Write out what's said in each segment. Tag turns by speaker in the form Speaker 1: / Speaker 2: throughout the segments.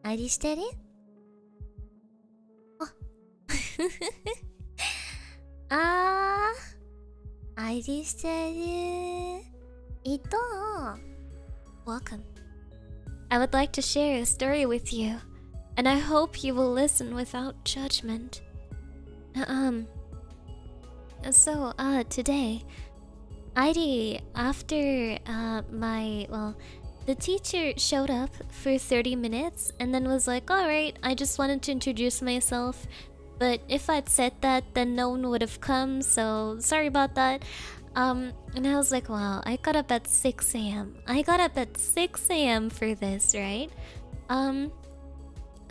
Speaker 1: 何してる？あ何してる？Welcome. I would like to share a story with you, and I hope you will listen without judgment. So, today, after the teacher showed up for 30 minutes and then was like, alright, I just wanted to introduce myself, but if I'd said that, then no one would have come, so sorry about that. And I was like, wow, I got up at 6 a.m. I got up at 6 a.m. for this, right?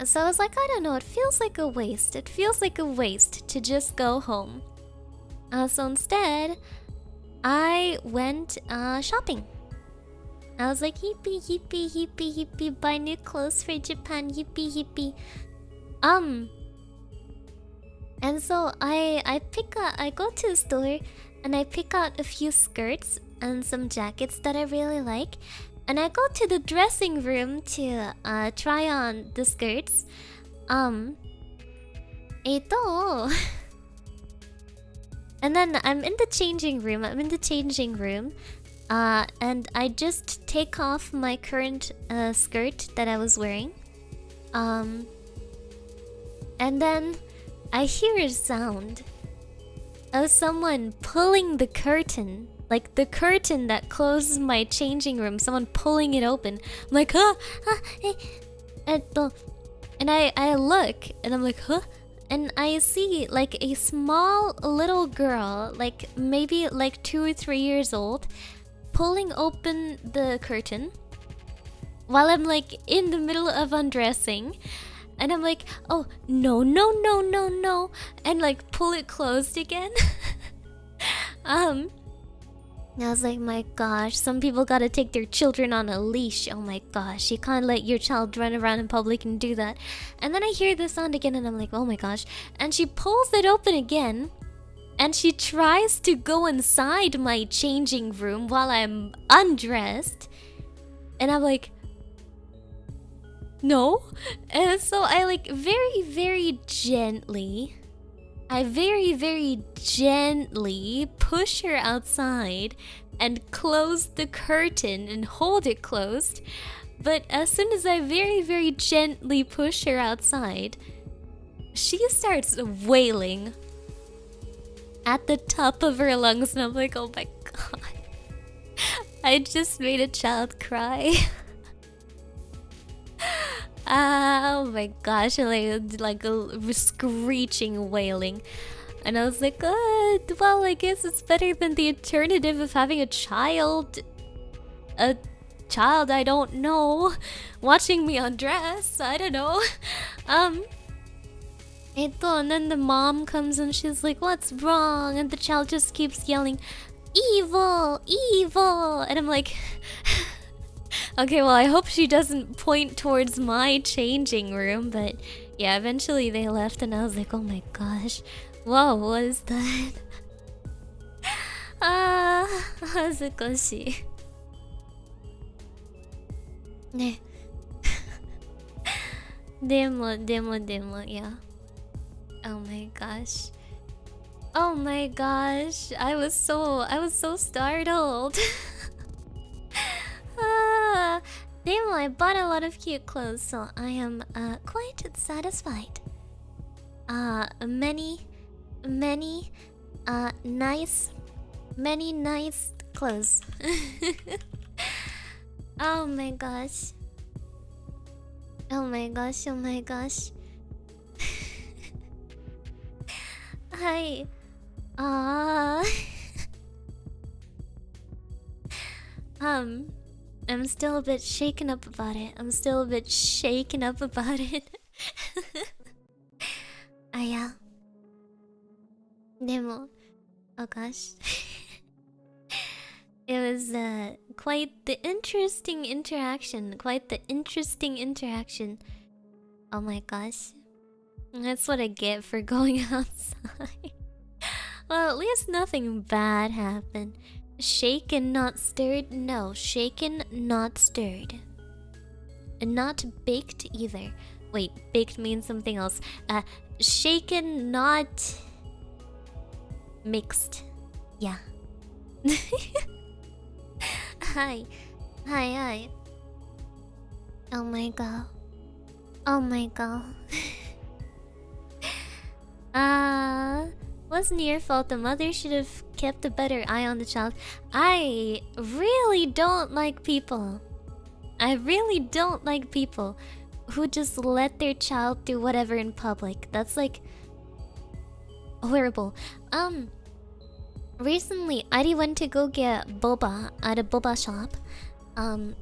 Speaker 1: So I was like, I don't know, it feels like a waste. It feels like a waste to just go home. So instead, I went shopping. I was like, hippie, hippie, hippie, hippie, buy new clothes for Japan, hippie, hippie. And so I go to the store and I pick out a few skirts and some jackets that I really like. And I go to the dressing room to try on the skirts. And then I'm in the changing room. And I just take off my current skirt that I was wearing. And then I hear a sound of someone pulling the curtain. Like the curtain that closes my changing room. Someone pulling it open. I'm like, and I look and I'm like, huh? And I see like a small little girl, like maybe like 2 or 3 years old, pulling open the curtain while I'm like in the middle of undressing. And I'm like, oh, no, no, no, no, no. And like pull it closed again. I was like, my gosh, some people gotta take their children on a leash. Oh my gosh, you can't let your child run around in public and do that. And then I hear the sound again and I'm like, oh my gosh. And she pulls it open again. And she tries to go inside my changing room while I'm undressed. And I'm like, no. And so I like very, very gently push her outside and close the curtain and hold it closed. But as soon as I very, very gently push her outside, she starts wailing at the top of her lungs. And I'm like, oh my god, I just made a child cry. Oh my gosh, like a screeching wailing. And I was like, well, I guess it's better than the alternative of having a child I don't know watching me undress. I don't know. And then the mom comes and she's like, what's wrong? And the child just keeps yelling, evil, evil. And I'm like, okay, well, I hope she doesn't point towards my changing room. But yeah, eventually they left and I was like, oh my gosh, whoa, what is that? 恥ずかしいね。でも、yeah. Oh my gosh. Oh my gosh. I was so startled. Damn, I bought a lot of cute clothes, so I am quite satisfied. Many nice clothes. Oh my gosh. Oh my gosh, oh my gosh. Hi. I'm still a bit shaken up about it. Yeah. Demo. Oh gosh. It was quite the interesting interaction. Oh my gosh. That's what I get for going outside. Well, at least nothing bad happened. Shaken, not stirred? No, shaken, not stirred. And not baked either. Wait, baked means something else. Shaken, not mixed. Yeah. Hi. Hi. Oh my god. Oh my god. Wasn't your fault. The mother should have kept a better eye on the child. I really don't like people. I really don't like people who just let their child do whatever in public. That's like horrible. Recently I went to go get boba at a boba shop.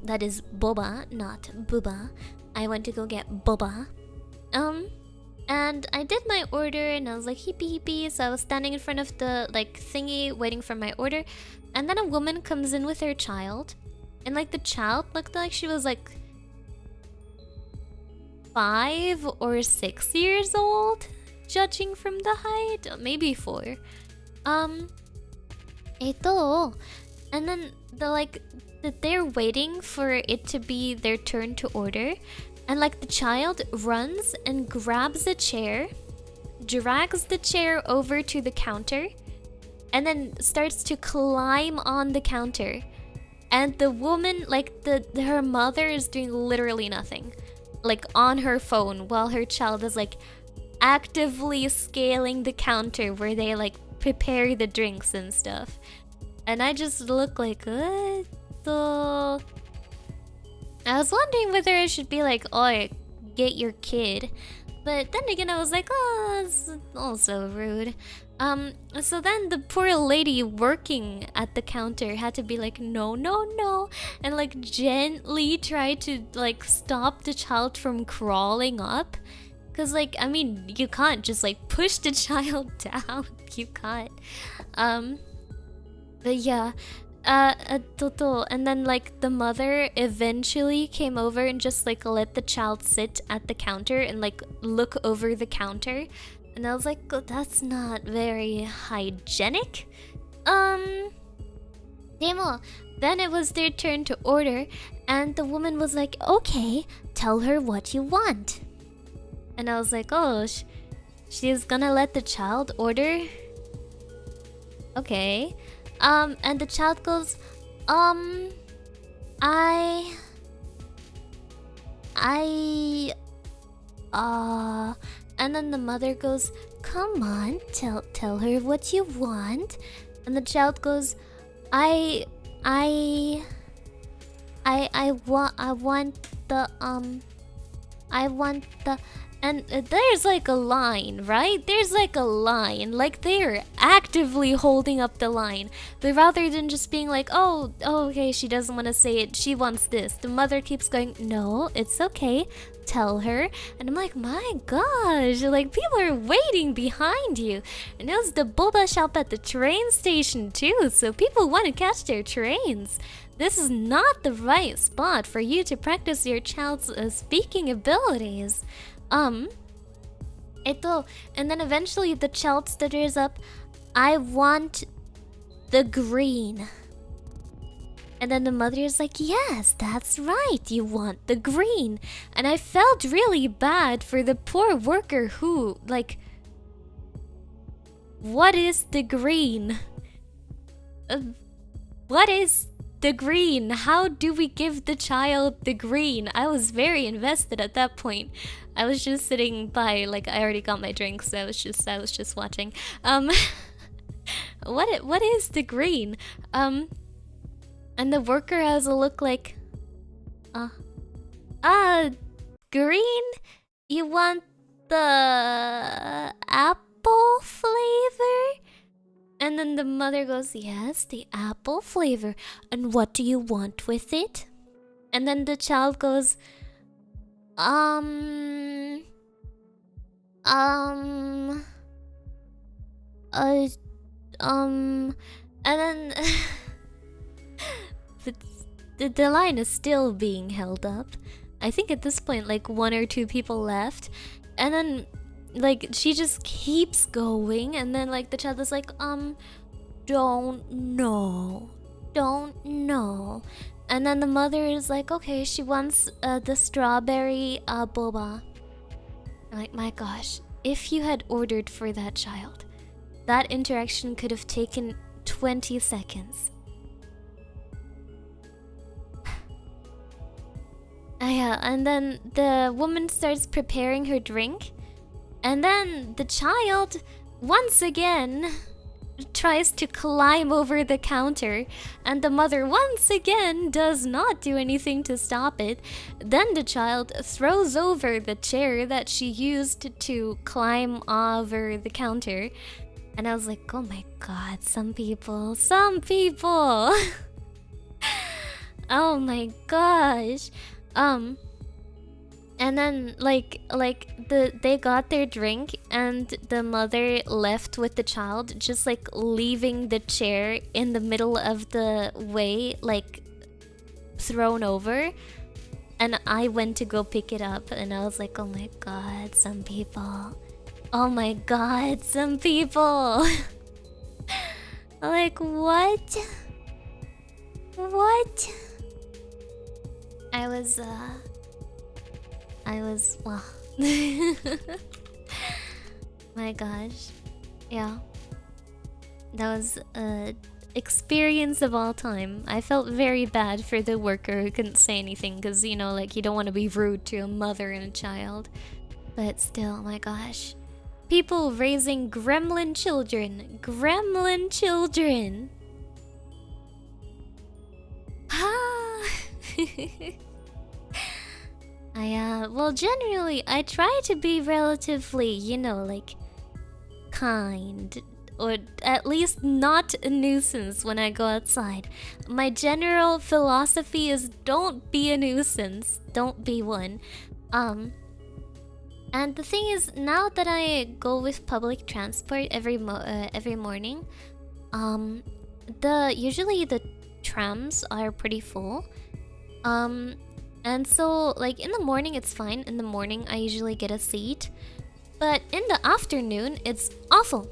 Speaker 1: That is boba, not booba. I went to go get boba. And I did my order and I was like hippie hippie, so I was standing in front of the like thingy waiting for my order, and then a woman comes in with her child, and like the child looked like she was like 5 or 6 years old, judging from the height, maybe 4. And then they're waiting for it to be their turn to order. And like the child runs and grabs a chair, drags the chair over to the counter, and then starts to climb on the counter. And the woman, like her mother is doing literally nothing, like on her phone, while her child is like actively scaling the counter where they like prepare the drinks and stuff. And I just look like, what the... I was wondering whether I should be like, oh, get your kid. But then again, I was like, oh, that's also rude. So then the poor lady working at the counter had to be like, no, and like gently try to like stop the child from crawling up. Cause like, I mean, you can't just like push the child down. You can't. But yeah. And then like the mother eventually came over and just like let the child sit at the counter and like look over the counter, and I was like, oh, that's not very hygienic. Demo. Then it was their turn to order, and the woman was like, okay, tell her what you want. And I was like, oh, she's gonna let the child order? Okay. And the child goes, and then the mother goes, come on, tell her what you want. And the child goes, I want the, and there's like a line, right? There's like a line, like they're actively holding up the line. But rather than just being like, oh, okay, she doesn't want to say it, she wants this. The mother keeps going, no, it's okay, tell her. And I'm like, my gosh, like people are waiting behind you. And it was the boba shop at the train station too, so people want to catch their trains. This is not the right spot for you to practice your child's speaking abilities. And then eventually the child stutters up, I want the green. And then the mother is like, yes, that's right, you want the green. And I felt really bad for the poor worker who, like, what is the green? What is the green? How do we give the child the green? I was very invested at that point. I was just sitting by, like, I already got my drink, so I was just watching. What is the green? And the worker has a look like, green? You want the apple flavor? And then the mother goes, yes, the apple flavor. And what do you want with it? And then the child goes, and then the line is still being held up. I think at this point, like 1 or 2 people left, and then like she just keeps going, and then like the child is like, don't know. don't know. And then the mother is like, okay, she wants the strawberry boba. I'm like, my gosh, if you had ordered for that child, that interaction could have taken 20 seconds. Yeah, and then the woman starts preparing her drink, and then the child, once again, tries to climb over the counter, and the mother once again does not do anything to stop it. Then the child throws over the chair that she used to climb over the counter, and I was like, oh my god, some people. Oh my gosh. And then they got their drink, and the mother left with the child, just like leaving the chair in the middle of the way, like thrown over. And I went to go pick it up, and I was like, oh my god, some people. Oh my god, some people. Like, what? What? I was, well. My gosh. Yeah. That was experience of all time. I felt very bad for the worker who couldn't say anything, because, you know, like, you don't want to be rude to a mother and a child. But still, my gosh. People raising gremlin children. Gremlin children. Ah. Well, generally, I try to be relatively, you know, like, kind, or at least not a nuisance when I go outside. My general philosophy is don't be a nuisance, don't be one. And the thing is, now that I go with public transport every morning, usually the trams are pretty full. And so, like, in the morning it's fine. In the morning I usually get a seat. But in the afternoon, it's awful.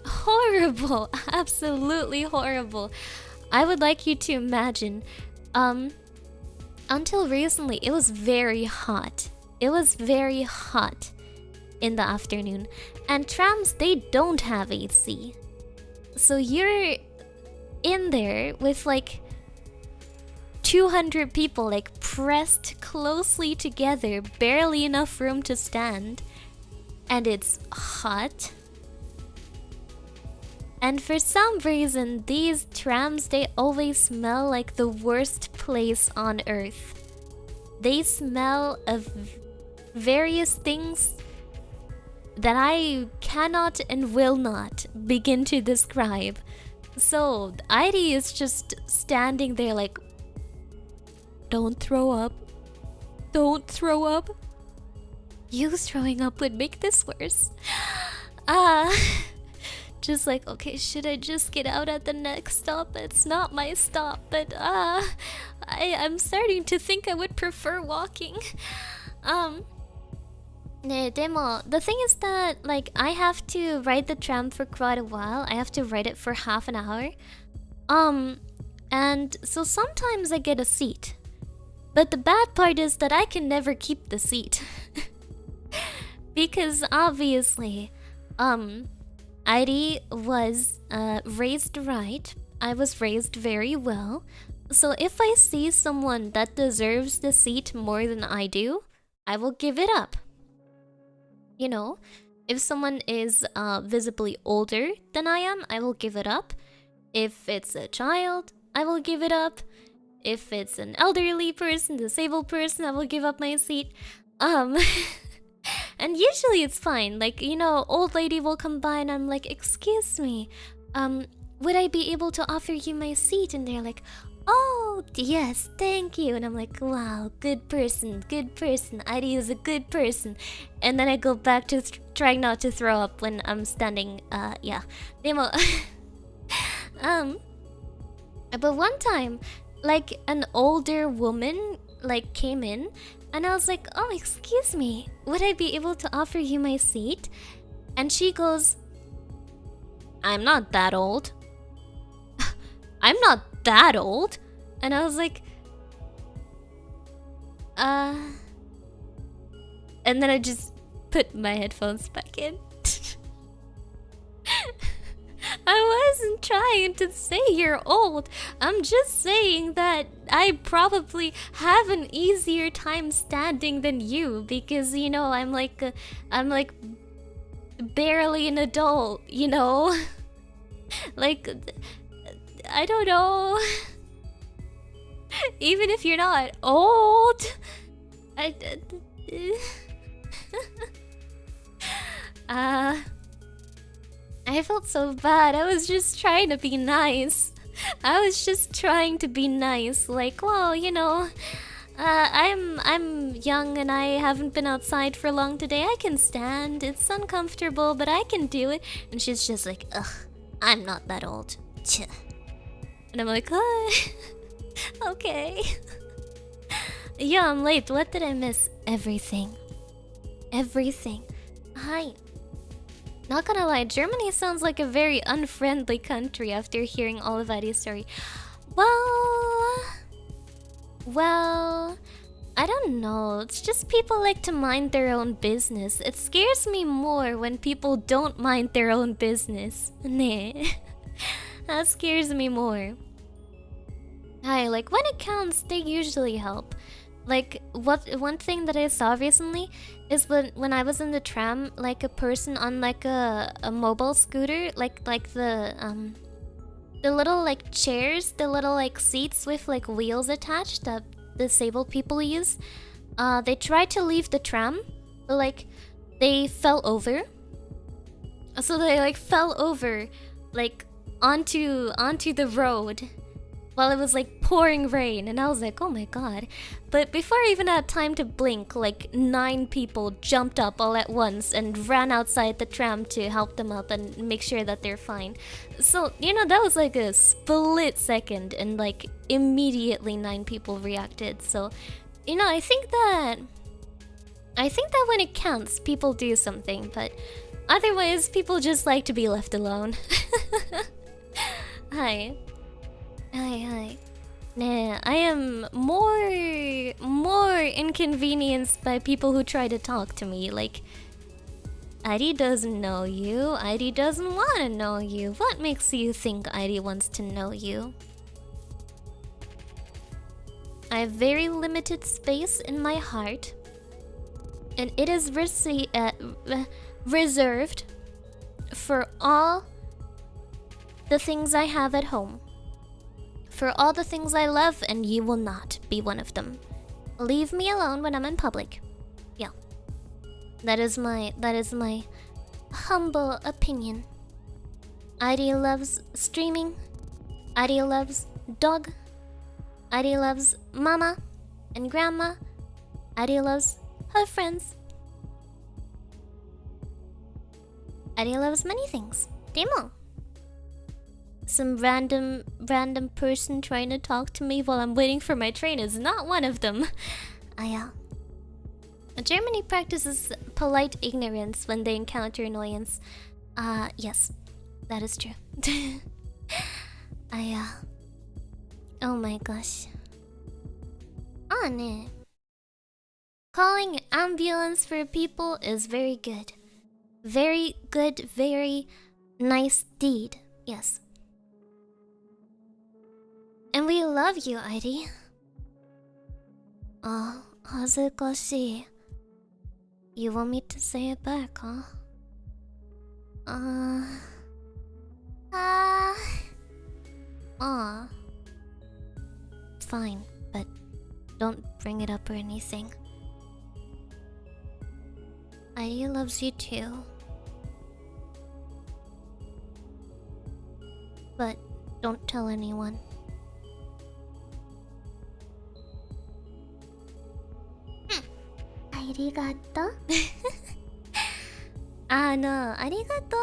Speaker 1: Horrible. Absolutely horrible. I would like you to imagine, until recently, it was very hot. It was very hot in the afternoon. And trams, they don't have AC. So you're in there with, like, 200 people, like, pressed closely together, barely enough room to stand, and it's hot. And for some reason, these trams, they always smell like the worst place on earth. They smell of various things that I cannot and will not begin to describe. So Heidi is just standing there like, don't throw up. Don't throw up. You throwing up would make this worse. Just like, okay, should I just get out at the next stop? It's not my stop, but I'm starting to think I would prefer walking. The thing is that, like, I have to ride the tram for quite a while. I have to ride it for half an hour. And so sometimes I get a seat. But the bad part is that I can never keep the seat. Because obviously, Heidi was raised right. I was raised very well. So if I see someone that deserves the seat more than I do, I will give it up. You know, if someone is visibly older than I am, I will give it up. If it's a child, I will give it up. If it's an elderly person, disabled person, I will give up my seat. And usually it's fine. Like, you know, old lady will come by and I'm like, excuse me, would I be able to offer you my seat? And they're like, oh, yes, thank you. And I'm like, wow, good person, Heidi is a good person. And then I go back to trying not to throw up when I'm standing, yeah. But one time, like, an older woman, like, came in, and I was like, oh, excuse me, would I be able to offer you my seat? And she goes, I'm not that old. I'm not that old. And I was like, and then I just put my headphones back in. I wasn't trying to say you're old. I'm just saying that I probably have an easier time standing than you because, you know, I'm like barely an adult, you know? Like, I don't know. Even if you're not old, I felt so bad. I was just trying to be nice. I was just trying to be nice. Like, well, you know, I'm young and I haven't been outside for long today. I can stand. It's uncomfortable, but I can do it. And she's just like, ugh, I'm not that old. And I'm like, okay. Yeah, I'm late. What did I miss? Everything. Everything. Hi. Not gonna lie, Germany sounds like a very unfriendly country after hearing all of Adi's story. Well, I don't know. It's just people like to mind their own business. It scares me more when people don't mind their own business. Nah. That scares me more. Hi, like when it counts, they usually help. Like, one thing that I saw recently is when I was in the tram, like a person on like a mobile scooter, like the little like chairs, the little like seats with like wheels attached that disabled people use. They tried to leave the tram, but like they fell over. So they like fell over like onto the road while it was like pouring rain, and I was like, oh my god. But before I even had time to blink, like 9 people jumped up all at once and ran outside the tram to help them up and make sure that they're fine. So, you know, that was like a split second and like immediately 9 people reacted. So, you know, I think that when it counts, people do something, but otherwise people just like to be left alone. Hi. Hi. Nah, I am more inconvenienced by people who try to talk to me. Like, Adi doesn't know you. Adi doesn't want to know you. What makes you think Adi wants to know you? I have very limited space in my heart, and it is reserved for all the things I have at home. For all the things I love, and you will not be one of them. Leave me alone when I'm in public. Yeah. That is my humble opinion. Adi loves streaming. Adi loves dog. Adi loves mama and grandma. Adi loves her friends. Adi loves many things. Demo. Some random person trying to talk to me while I'm waiting for my train is not one of them. Yeah. Germany practices polite ignorance when they encounter annoyance. Yes, that is true. Oh my gosh. Ne. Calling ambulance for people is very good. Very good, very nice deed. Yes. And we love you, Adi. Oh, hazukashii. You want me to say it back, huh? Fine, but don't bring it up or anything. Adi loves you too. But don't tell anyone. Arigato. No, arigato.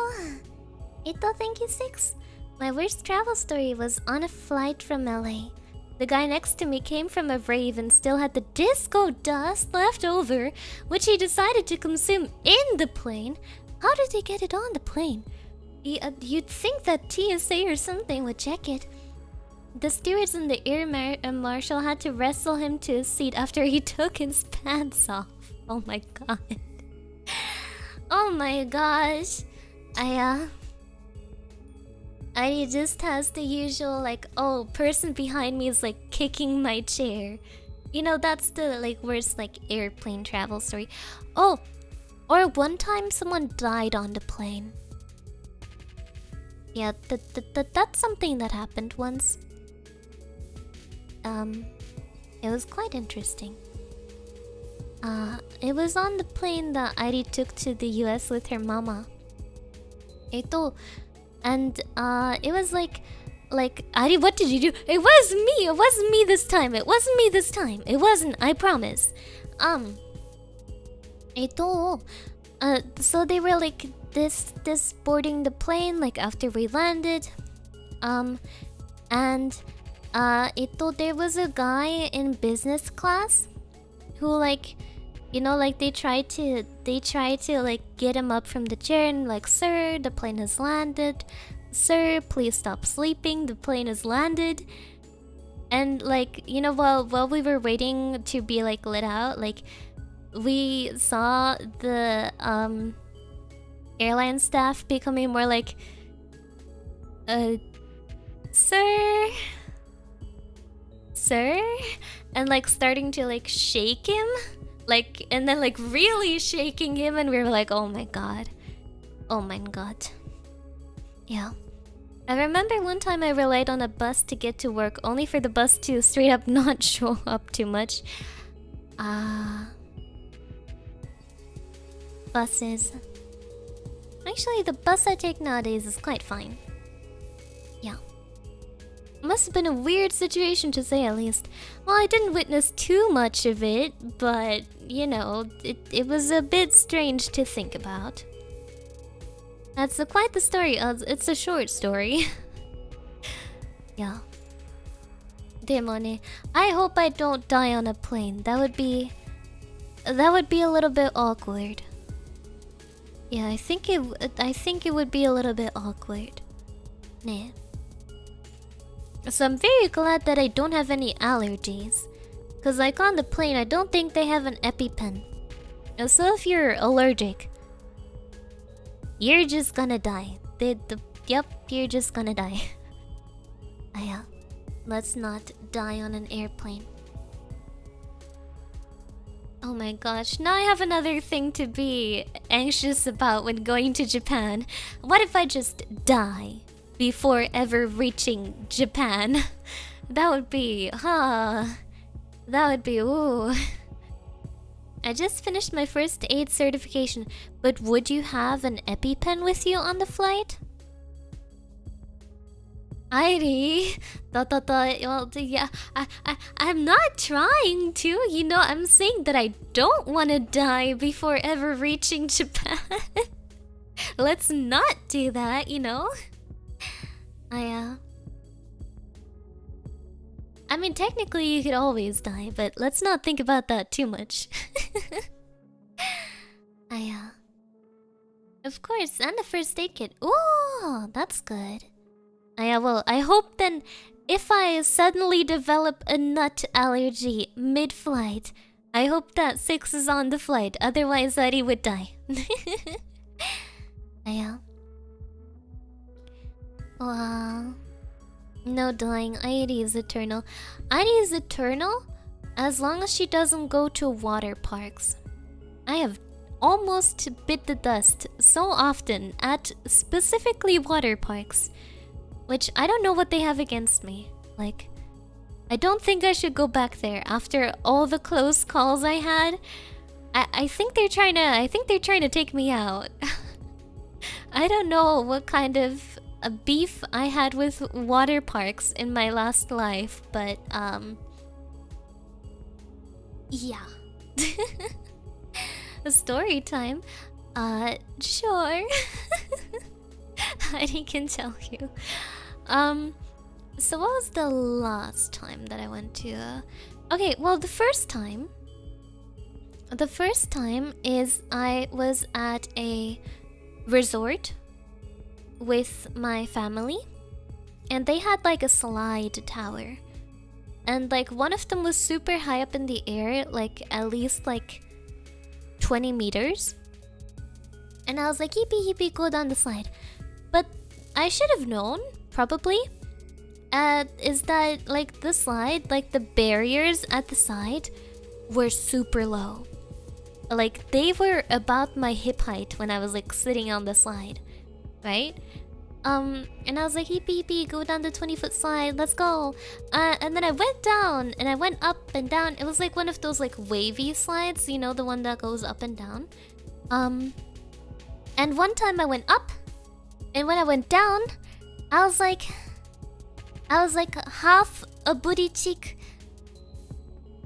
Speaker 1: Thank you, 6. My worst travel story was on a flight from LA. The guy next to me came from a rave and still had the disco dust left over, which he decided to consume in the plane. How did he get it on the plane? You'd think that TSA or something would check it. The stewards and the air marshal had to wrestle him to his seat after he took his pants off. Oh my god. Oh my gosh. I just has the usual like, oh, person behind me is like kicking my chair. You know, that's the like worst like airplane travel story. Oh, or one time someone died on the plane. Yeah, that's something that happened once. It was quite interesting. It was on the plane that Airi took to the US with her mama. And it was like Airi, what did you do? It wasn't me this time. It wasn't, I promise. So they were like this boarding the plane like after we landed. And there was a guy in business class who like, you know, like they tried to like get him up from the chair and like, sir, the plane has landed. Sir, please stop sleeping. The plane has landed. And like, you know, while we were waiting to be like let out, like we saw the airline staff becoming more like, sir, and like starting to like shake him, like, and then like really shaking him, and we were like, oh my god. Yeah, I remember one time I relied on a bus to get to work, only for the bus to straight up not show up too much. Buses. Actually, the bus I take nowadays is quite fine. Yeah. Must have been a weird situation to say at least. Well, I didn't witness too much of it, but, you know, it was a bit strange to think about. That's quite the story. It's a short story. Yeah. Demone, I hope I don't die on a plane. That would be a little bit awkward. Yeah, I think it would be a little bit awkward. Nah. So I'm very glad that I don't have any allergies. Cause like on the plane, I don't think they have an EpiPen. So if you're allergic, you're just gonna die. Yep, you're just gonna die. Let's not die on an airplane. Oh my gosh, now I have another thing to be anxious about when going to Japan. What if I just die before ever reaching Japan? That would be, ooh. I just finished my first aid certification, but would you have an EpiPen with you on the flight? Airi, well, yeah, I'm not trying to, you know, I'm saying that I don't want to die before ever reaching Japan. Let's not do that, you know? I mean, technically you could always die, but let's not think about that too much. Of course, and the first aid kit. Ooh, that's good. Well, I hope then, if I suddenly develop a nut allergy mid-flight, I hope that 6 is on the flight, otherwise Ari would die. Wow. No dying, Airi is eternal. Airi is eternal as long as she doesn't go to water parks. I have almost bit the dust so often at specifically water parks. Which, I don't know what they have against me. Like, I don't think I should go back there after all the close calls I had. I think they're trying to take me out. I don't know what kind of a beef I had with water parks in my last life, but yeah. Story time. Sure. I can tell you. So what was the last time that I went to? Okay, well, the first time is I was at a resort with my family, And they had like a slide tower. And like one of them was super high up in the air, like at least like 20 meters. And I was like, hippie hippie, go down the slide. But I should have known, probably, is that like the slide, like the barriers at the side were super low. Like they were about my hip height when I was like sitting on the slide, right? And I was like, hippie hippie, go down the 20-foot slide, let's go. And then I went down and I went up and down. It was like one of those like wavy slides, you know, the one that goes up and down. And one time I went up, and when I went down, I was like half a booty cheek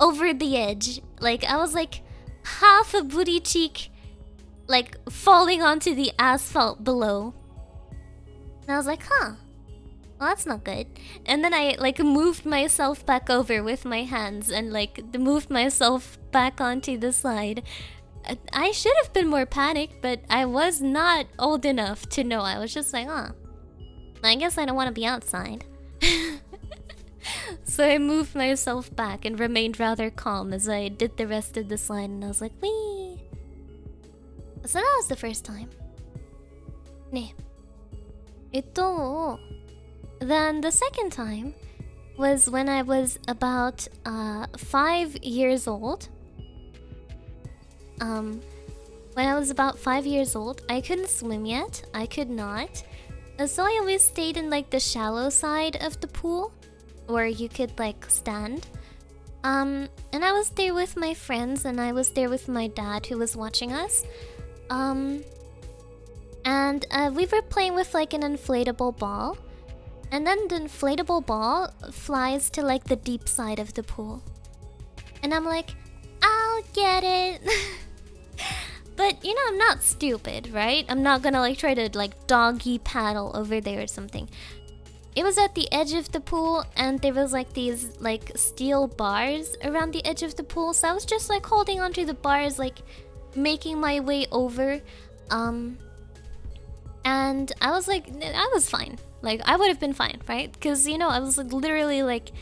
Speaker 1: over the edge. Like I was like half a booty cheek, like falling onto the asphalt below. And I was like, huh, well, that's not good. And then I like moved myself back over with my hands and like moved myself back onto the slide. I should have been more panicked, but I was not old enough to know. I was just like, huh, I guess I don't want to be outside. So I moved myself back and remained rather calm as I did the rest of the slide, and I was like, wee. So that was the first time. Ne. Then the second time was when I was about 5 years old. When I was about 5 years old, I couldn't swim yet. I could not. So I always stayed in like the shallow side of the pool, where you could like stand. And I was there with my friends, and I was there with my dad who was watching us. And we were playing with like an inflatable ball. And then the inflatable ball flies to like the deep side of the pool. And I'm like, I'll get it. But you know, I'm not stupid, right? I'm not gonna like try to like doggy paddle over there or something. It was at the edge of the pool, and there was like these like steel bars around the edge of the pool. So I was just like holding onto the bars, like making my way over. And I was like, I was fine. Like I would have been fine, right? Because you know, I was like literally like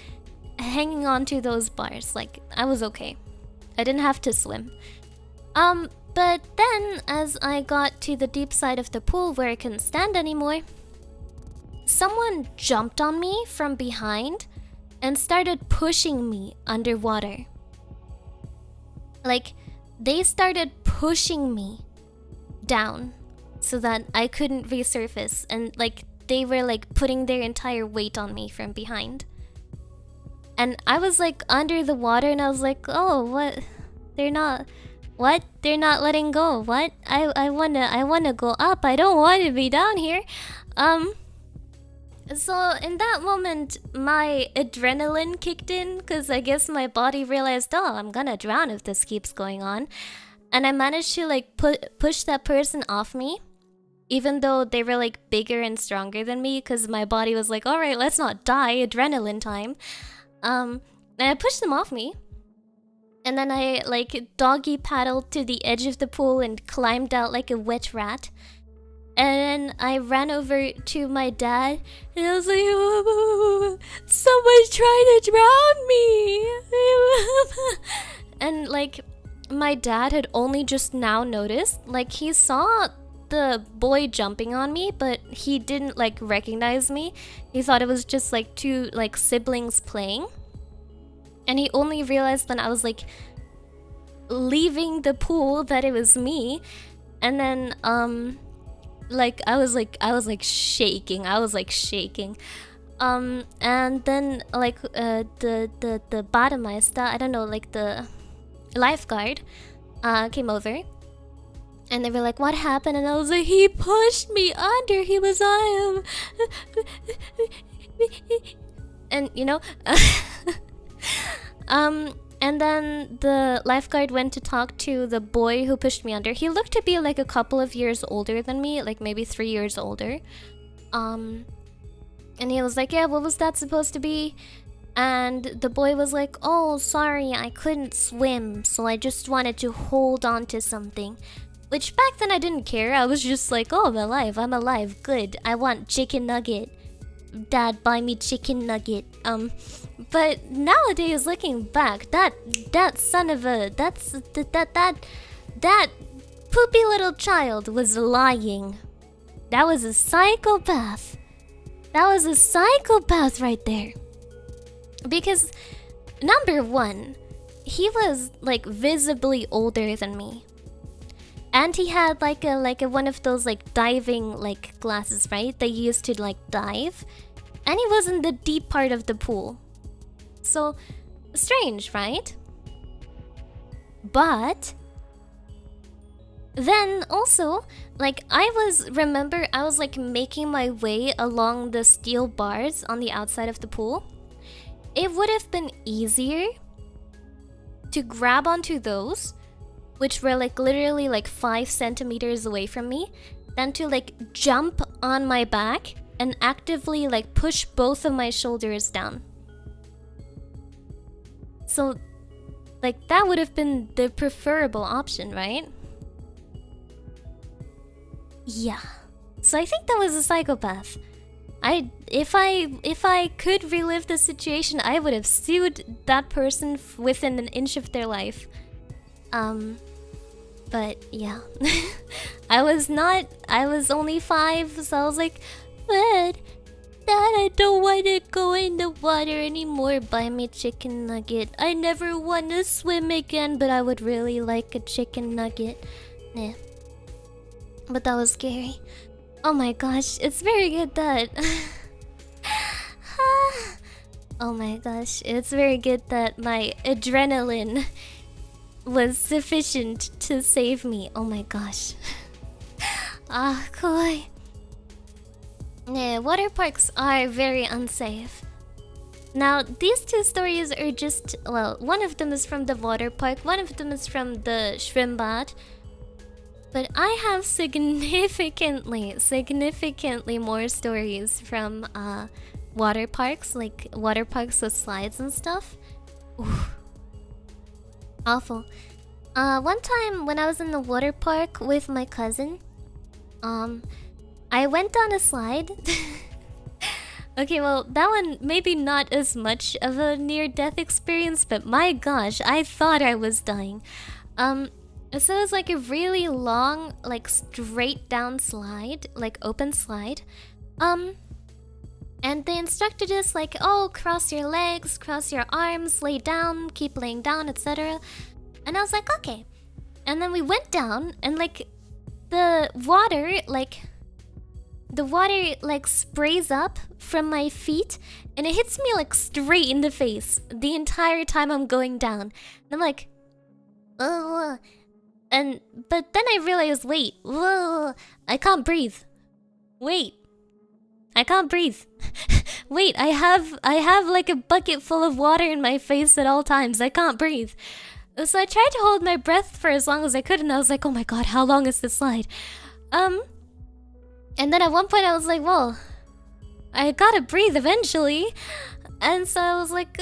Speaker 1: hanging onto those bars. Like I was okay. I didn't have to swim. But then as I got to the deep side of the pool where I couldn't stand anymore, someone jumped on me from behind and started pushing me underwater. Like they started pushing me down so that I couldn't resurface, and like they were like putting their entire weight on me from behind. And I was like under the water, and I was like, oh, what? They're not letting go. What? I wanna go up. I don't want to be down here. So in that moment, my adrenaline kicked in, because I guess my body realized, oh, I'm gonna drown if this keeps going on. And I managed to like push that person off me, even though they were like bigger and stronger than me, because my body was like, all right, let's not die, adrenaline time. And I pushed them off me. And then I like doggy paddled to the edge of the pool and climbed out like a wet rat. And then I ran over to my dad, and I was like, oh, someone's trying to drown me. And like my dad had only just now noticed, like he saw the boy jumping on me, but he didn't like recognize me. He thought it was just like two like siblings playing. And he only realized when I was like leaving the pool that it was me. And then like I was shaking. And then like the Bademeister, I don't know, like the lifeguard came over. And they were like, what happened? And I was like, he pushed me under. He was on him. And you know, and then the lifeguard went to talk to the boy who pushed me under. He looked to be like a couple of years older than me, like maybe 3 years older. And he was like, yeah, what was that supposed to be? And the boy was like, oh, sorry, I couldn't swim, so I just wanted to hold on to something. Which back then I didn't care. I was just like, oh, I'm alive, good. I want chicken nugget. Dad buy me chicken nugget. But nowadays, looking back, that son of a that poopy little child was lying. That was a psychopath. That was a psychopath right there. Because number one, he was like visibly older than me. And he had like a one of those like diving like glasses, right? That you used to like dive. And he was in the deep part of the pool. So strange, right? But then also, like I was like making my way along the steel bars on the outside of the pool. It would have been easier to grab onto those, which were like literally like 5 centimeters away from me, than to like jump on my back and actively like push both of my shoulders down. So like that would have been the preferable option, right? Yeah. So I think that was a psychopath. If I could relive the situation, I would have sued that person within an inch of their life. But yeah. I was only 5, so I was like, Dad, I don't want to go in the water anymore. Buy me chicken nugget. I never want to swim again, but I would really like a chicken nugget. Nah. But that was scary. Oh my gosh, it's very good that... oh my gosh, it's very good that my adrenaline was sufficient to save me. Oh my gosh. Koi. Yeah, water parks are very unsafe. Now, these two stories are just... Well, one of them is from the water park, one of them is from the Schwimmbad. But I have significantly more stories from water parks, like water parks with slides and stuff. Ooh. Awful. One time when I was in the water park with my cousin, I went down a slide. Okay, well, that one maybe not as much of a near-death experience, but my gosh, I thought I was dying. So it was like a really long, like straight down slide, like open slide. And they instructed us like, oh, cross your legs, cross your arms, lay down, keep laying down, etc. And I was like, okay. And then we went down and like the water sprays up from my feet and it hits me like straight in the face the entire time I'm going down. And I'm like, oh. But then I realized, wait, whoa, I can't breathe. Wait, I can't breathe. Wait, I have like a bucket full of water in my face at all times. I can't breathe. So I tried to hold my breath for as long as I could, and I was like, oh my god, how long is this slide? And then at one point I was like, well, I gotta breathe eventually. And so I was like,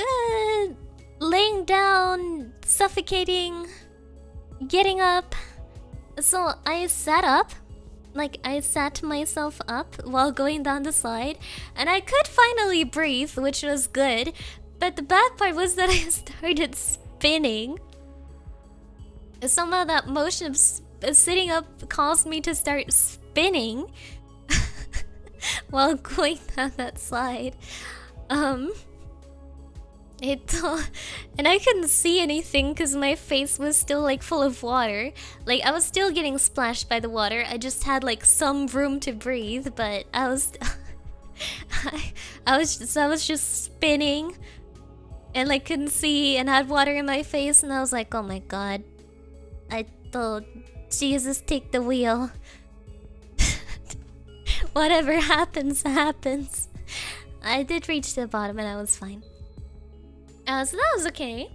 Speaker 1: laying down, suffocating, getting up. So I sat up, like I sat myself up while going down the slide, and I could finally breathe, which was good. But the bad part was that I started spinning. Somehow that motion of sitting up caused me to start spinning while going down that slide. And I couldn't see anything because my face was still like full of water. Like I was still getting splashed by the water. I just had like some room to breathe, but I was I was just spinning and like couldn't see and had water in my face, and I was like, oh my god. I thought, Jesus, take the wheel. Whatever happens, happens. I did reach the bottom and I was fine. So that was okay.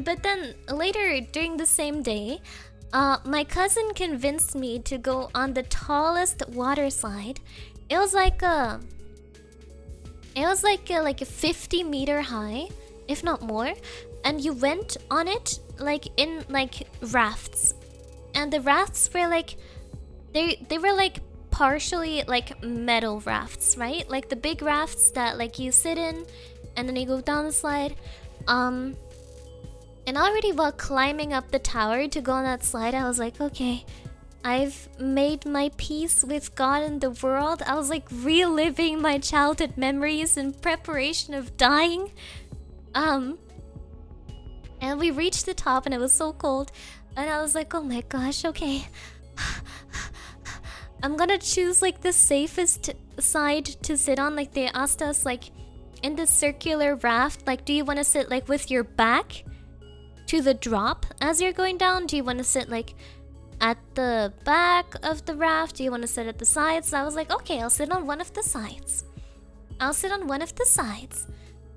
Speaker 1: But then later during the same day, my cousin convinced me to go on the tallest water slide. It was like a 50-meter high, if not more, and you went on it like in like rafts, and the rafts were like they were like partially like metal rafts, right? Like the big rafts that like you sit in and then you go down the slide. And already while climbing up the tower to go on that slide, I was like, okay, I've made my peace with God and the world. I was like reliving my childhood memories in preparation of dying. And we reached the top and it was so cold. And I was like, oh my gosh, okay. I'm gonna choose like the safest side to sit on. Like they asked us like in the circular raft, like do you want to sit like with your back to the drop as you're going down? Do you want to sit like at the back of the raft? Do you want to sit at the sides? So I was like, okay, I'll sit on one of the sides. I'll sit on one of the sides.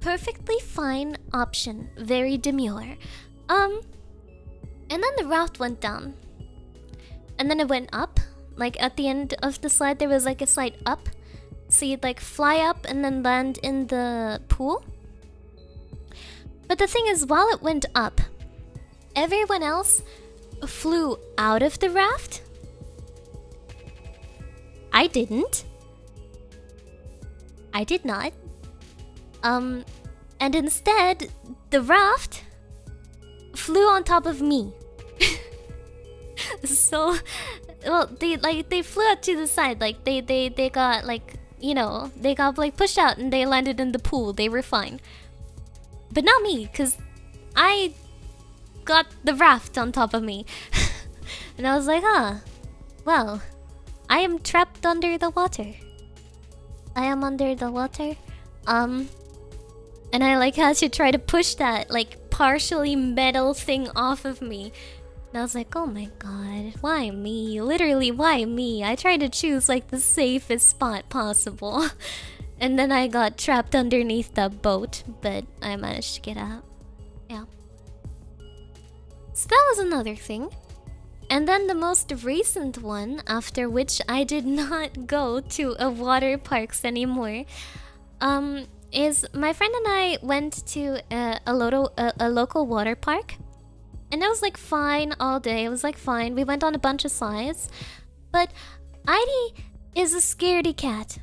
Speaker 1: Perfectly fine option. Very demure. And then the raft went down. And then it went up. Like at the end of the slide, there was like a slide up. So you'd like fly up and then land in the pool. But the thing is, while it went up, everyone else flew out of the raft. I didn't. I did not. And instead, the raft flew on top of me. So, well, they flew out to the side. Like they got like, you know, they got like pushed out and they landed in the pool. They were fine. But not me, cause I got the raft on top of me. And I was like, well, I am trapped under the water. I am under the water. And I like had to try to push that like partially metal thing off of me. And I was like, oh my god, why me? Literally, why me? I tried to choose like the safest spot possible. And then I got trapped underneath the boat, but I managed to get out. Yeah. So that was another thing. And then the most recent one, after which I did not go to a water parks anymore, is my friend and I went to a local water park. And it was like fine all day. It was like fine. We went on a bunch of slides. But Heidi is a scaredy cat.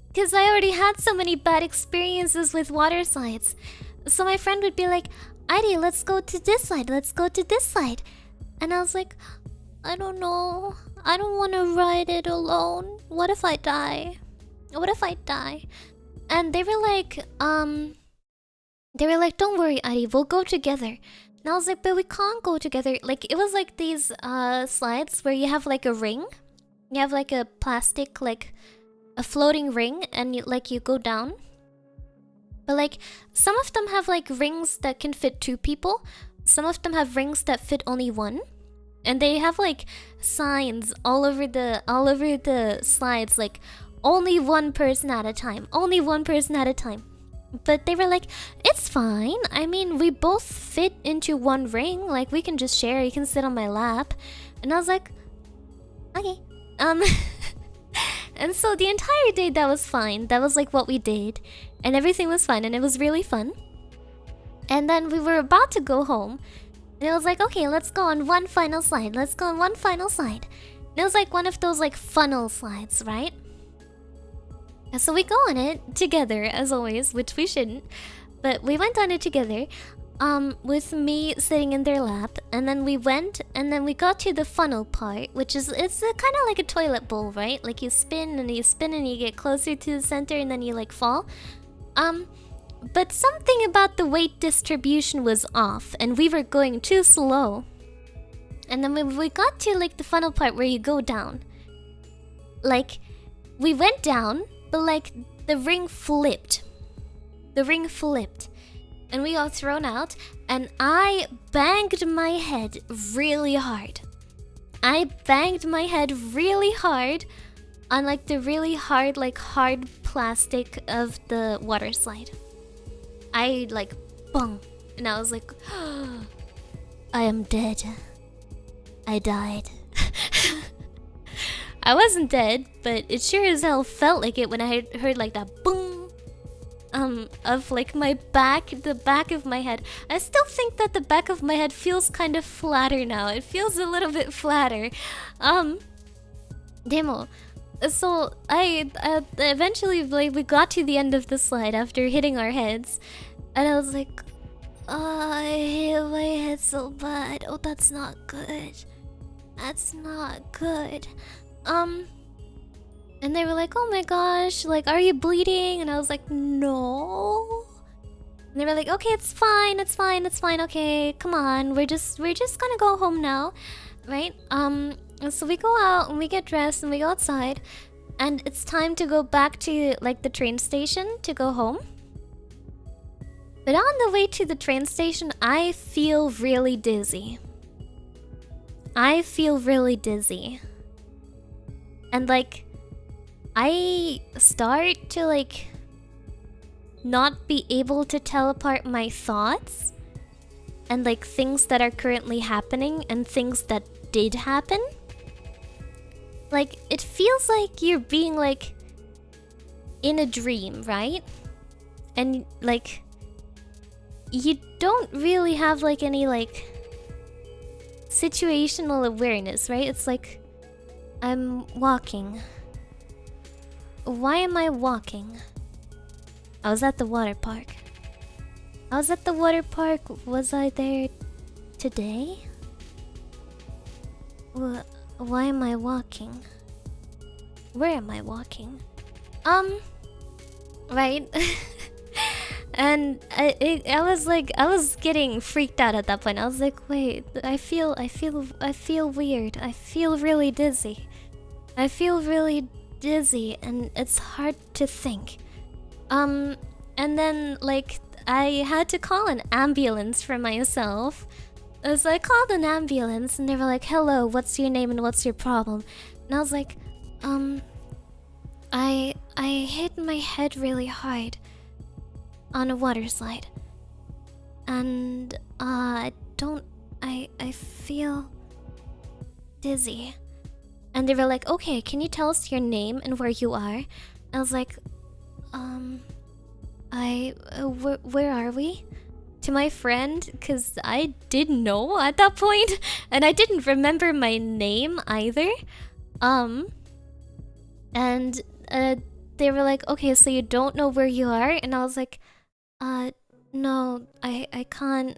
Speaker 1: Because I already had so many bad experiences with water slides. So my friend would be like, Heidi, let's go to this slide. Let's go to this slide. And I was like, I don't know. I don't want to ride it alone. What if I die? What if I die? And they were like, don't worry, Heidi, we'll go together. And I was like, but we can't go together. Like, it was like these slides where you have like a ring. You have like a plastic, like a floating ring, and you go down. But like, some of them have like rings that can fit 2 people. Some of them have rings that fit only 1. And they have like signs all over the slides, like only 1 person at a time. Only 1 person at a time. But they were like, it's fine. I mean, we both fit into 1 ring. Like, we can just share. You can sit on my lap. And I was like, okay. And so the entire day, that was fine. That was like what we did. And everything was fine. And it was really fun. And then we were about to go home. And it was like, okay, let's go on one final slide. Let's go on one final slide. And it was like one of those like funnel slides, right? And so we go on it together, as always, which we shouldn't. But we went on it together, with me sitting in their lap. And then we went, and then we got to the funnel part, which is, it's kind of like a toilet bowl, right? Like you spin and you get closer to the center and then you like fall. But something about the weight distribution was off, and we were going too slow. And then when we got to like the funnel part where you go down, like we went down, but like the ring flipped. The ring flipped. And we got thrown out, and I banged my head really hard. I banged my head really hard on like the really hard, like hard plastic of the water slide. I like bong, and I was like, oh, I am dead. I died. I wasn't dead, but it sure as hell felt like it when I heard like that boom of like my back, the back of my head. I still think that the back of my head feels kind of flatter now. It feels a little bit flatter. Demo. So I eventually, like, we got to the end of the slide after hitting our heads, and I was like, "Oh, I hit my head so bad. Oh, that's not good. That's not good." And they were like, "Oh my gosh, like, are you bleeding?" And I was like, "No." And they were like, "Okay, it's fine, it's fine, it's fine. Okay, come on, we're just gonna go home now, right?" And so we go out and we get dressed and we go outside, and it's time to go back to, like, the train station to go home. But on the way to the train station, I feel really dizzy. I feel really dizzy. And, like, I start to, like, not be able to tell apart my thoughts and, like, things that are currently happening and things that did happen. Like, it feels like you're being, like, in a dream, right? And, like, you don't really have, like, any, like, situational awareness, right? It's like, I'm walking. Why am I walking? I was at the water park. I was at the water park. Was I there today? Why am I walking? Where am I walking? Right? And I was like, I was getting freaked out at that point. I was like, wait, I feel weird. I feel really dizzy. I feel really dizzy, and it's hard to think. And then, like, I had to call an ambulance for myself. So I called an ambulance, and they were like, "Hello, what's your name and what's your problem?" And I was like, I hit my head really hard on a water slide, and I feel dizzy." And they were like, "Okay, can you tell us your name and where you are?" I was like, where are we? To my friend, because I didn't know at that point, and I didn't remember my name either. And they were like, "Okay, so you don't know where you are?" And I was like, no, I can't.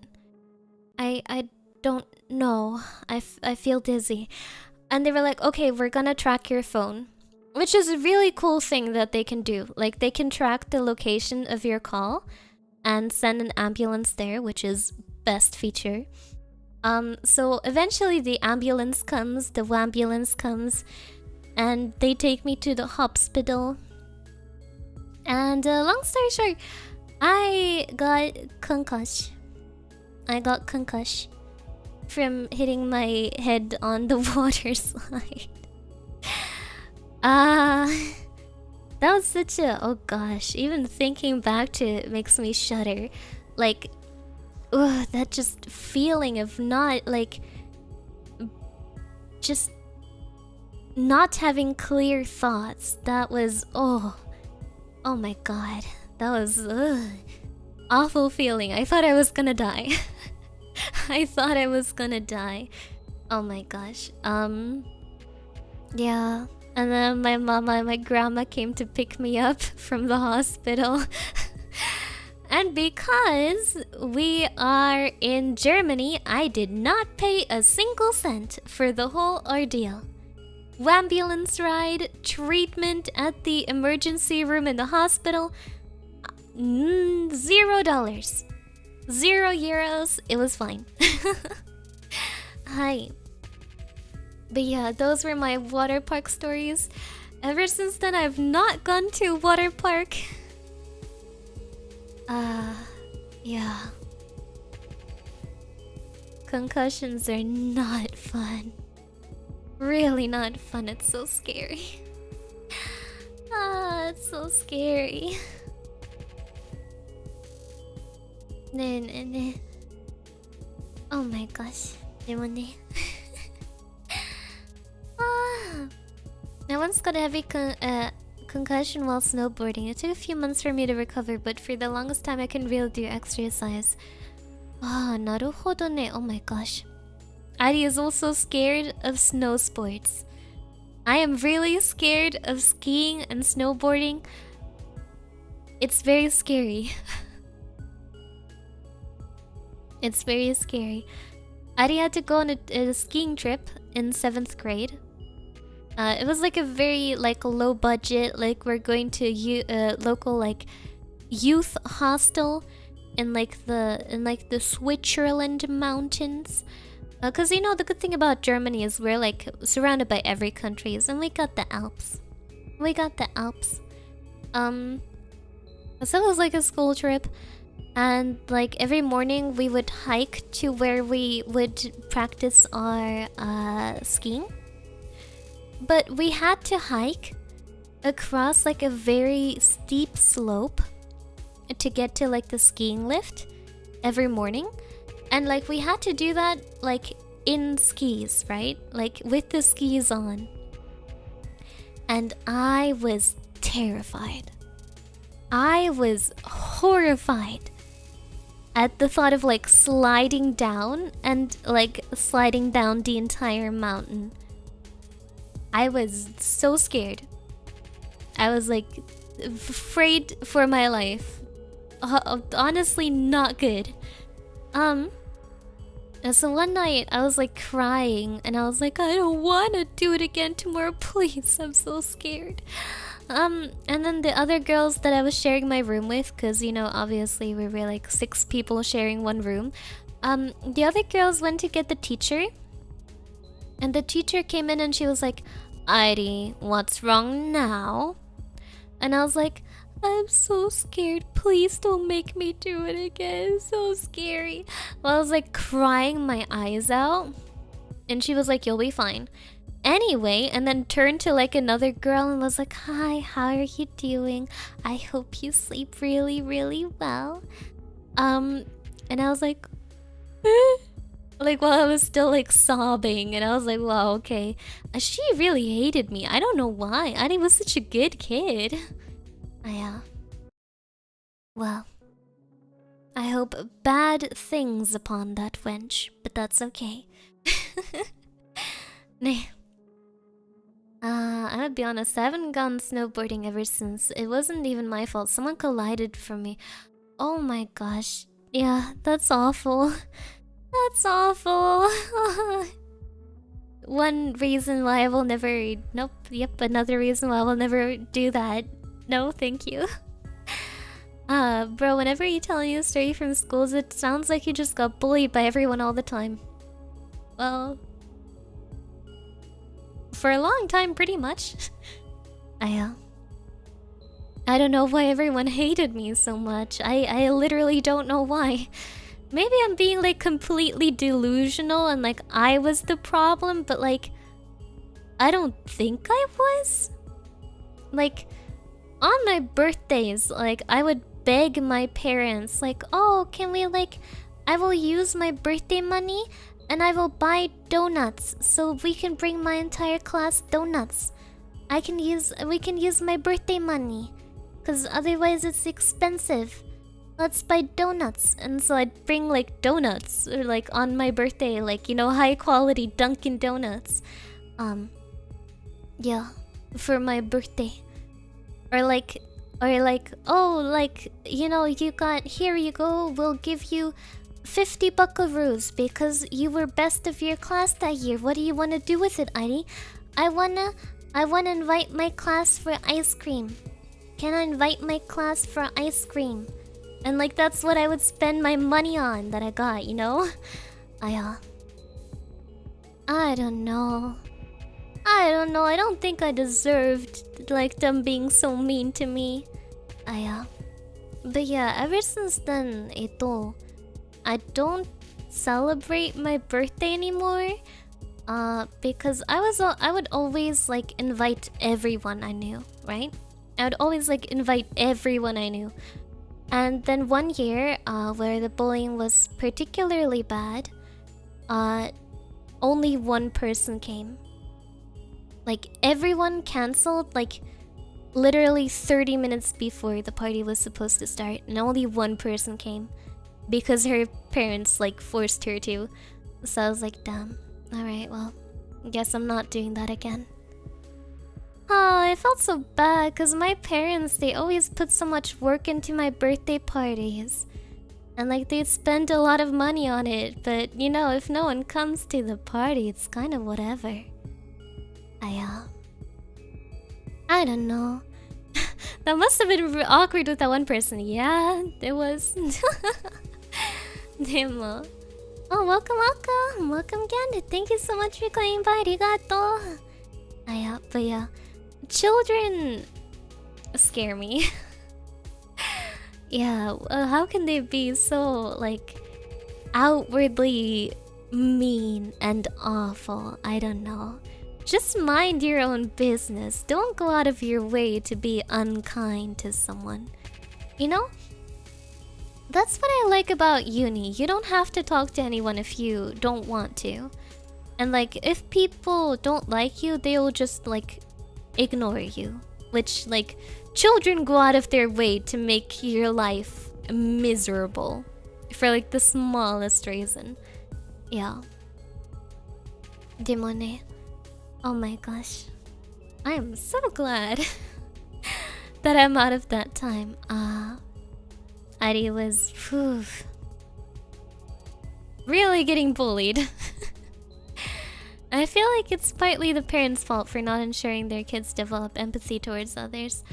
Speaker 1: I don't know. I feel dizzy." And they were like, "Okay, we're gonna track your phone." Which is a really cool thing that they can do. Like, they can track the location of your call and send an ambulance there, which is best feature. So eventually the ambulance comes, and they take me to the hospital. And long story short, I got concussed. From hitting my head on the water slide. That was such a, oh gosh, even thinking back to it makes me shudder. Like, ugh, that just feeling of not, like, just not having clear thoughts. That was, oh my god, that was awful feeling. I thought I was gonna die. I thought I was gonna die. Oh my gosh. Yeah. And then my mama and my grandma came to pick me up from the hospital. And because we are in Germany, I did not pay a single cent for the whole ordeal. Ambulance ride, treatment at the emergency room in the hospital, $0. €0. It was fine. Hi. But yeah, those were my water park stories. Ever since then, I've not gone to a water park. Yeah. Concussions are not fun. Really not fun. It's so scary. It's so scary. Ne. Oh my gosh. I once got a heavy concussion while snowboarding. It took a few months for me to recover, but for the longest time I couldn't really do exercise. Naruhodo ne. Oh my gosh. Ari is also scared of snow sports. I am really scared of skiing and snowboarding. It's very scary. It's very scary. Ari had to go on a skiing trip in 7th grade. It was like a very like low budget, like we're going to local like youth hostel in like the Switzerland mountains. Cause you know the good thing about Germany is we're like surrounded by every countries, and we got the Alps. We got the Alps. So it was like a school trip, and like every morning we would hike to where we would practice our skiing. But we had to hike across like a very steep slope to get to like the skiing lift every morning. And like we had to do that like in skis, right? Like with the skis on. And I was terrified. I was horrified at the thought of like sliding down and like sliding down the entire mountain. I was so scared. I was like afraid for my life. Honestly, not good. So one night I was like crying and I was like, I don't want to do it again tomorrow, please. I'm so scared. And then the other girls that I was sharing my room with, because you know, obviously we were like 6 people sharing one room. The other girls went to get the teacher. And the teacher came in and she was like, Ari, what's wrong now? And I was like, I'm so scared. Please don't make me do it again. It's so scary. Well, I was like crying my eyes out. And she was like, you'll be fine. Anyway, and then turned to like another girl and was like, hi, how are you doing? I hope you sleep really, really well. And I was like, like while I was still like sobbing, and I was like, wow, okay. She really hated me. I don't know why. Annie was such a good kid. Well, I hope bad things upon that wench, but that's okay. Nah. I'm gonna be honest, I haven't gone snowboarding ever since. It wasn't even my fault. Someone collided from me. Oh my gosh. Yeah, that's awful. That's awful. One reason why I will never... Nope, yep, another reason why I will never do that. No, thank you. Bro, whenever you tell me a story from schools, it sounds like you just got bullied by everyone all the time. Well... for a long time, pretty much. I don't know why everyone hated me so much. I literally don't know why. Maybe I'm being like completely delusional and like I was the problem, but like I don't think I was. Like on my birthdays, like I would beg my parents like, "Oh, can we like I will use my birthday money and I will buy donuts so we can bring my entire class donuts. We can use my birthday money cuz otherwise it's expensive. Let's buy donuts." And so I'd bring like donuts or like on my birthday, like, you know, high quality Dunkin' Donuts. Yeah, for my birthday. Or like, oh, like, you know, you got, here you go, we'll give you 50 buckaroos because you were best of your class that year. What do you want to do with it, Ari? I wanna invite my class for ice cream. Can I invite my class for ice cream? And like that's what I would spend my money on that I got, you know? I don't know. I don't think I deserved like them being so mean to me. But yeah, ever since then, I don't celebrate my birthday anymore. Because I would always like invite everyone I knew, right? I would always like invite everyone I knew. And then one year, where the bullying was particularly bad, only one person came. Like everyone cancelled like literally 30 minutes before the party was supposed to start, and only one person came because her parents like forced her to. So I was like, damn. Alright, well, guess I'm not doing that again. Oh, I felt so bad because my parents, they always put so much work into my birthday parties. And like they spend a lot of money on it, but you know, if no one comes to the party, it's kind of whatever. I don't know. That must have been awkward with that one person. Yeah, it was. Demo. Oh, welcome. Welcome again. Thank you so much for coming by. Arigato. But yeah. Children scare me. Yeah, how can they be so, like, outwardly mean and awful? I don't know. Just mind your own business. Don't go out of your way to be unkind to someone. You know? That's what I like about uni. You don't have to talk to anyone if you don't want to. And like, if people don't like you, they'll just like ignore you. Which, like, children go out of their way to make your life miserable for like the smallest reason. Yeah. Demone. Oh my gosh. I am so glad that I'm out of that time. Ari was really getting bullied. I feel like it's partly the parents' fault for not ensuring their kids develop empathy towards others.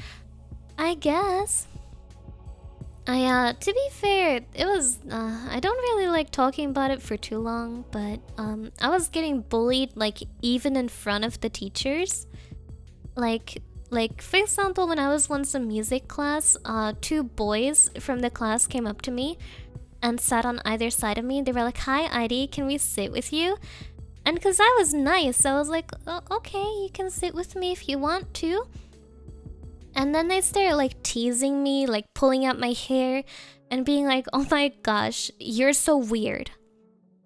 Speaker 1: I guess. To be fair, it was, I don't really like talking about it for too long, but, I was getting bullied, like, even in front of the teachers. Like, for example, when I was once in music class, 2 boys from the class came up to me and sat on either side of me. They were like, "Hi, Ivy, can we sit with you?" And because I was nice, I was like, "Oh, okay, you can sit with me if you want to." And then they started like teasing me, like pulling out my hair and being like, "Oh my gosh, you're so weird.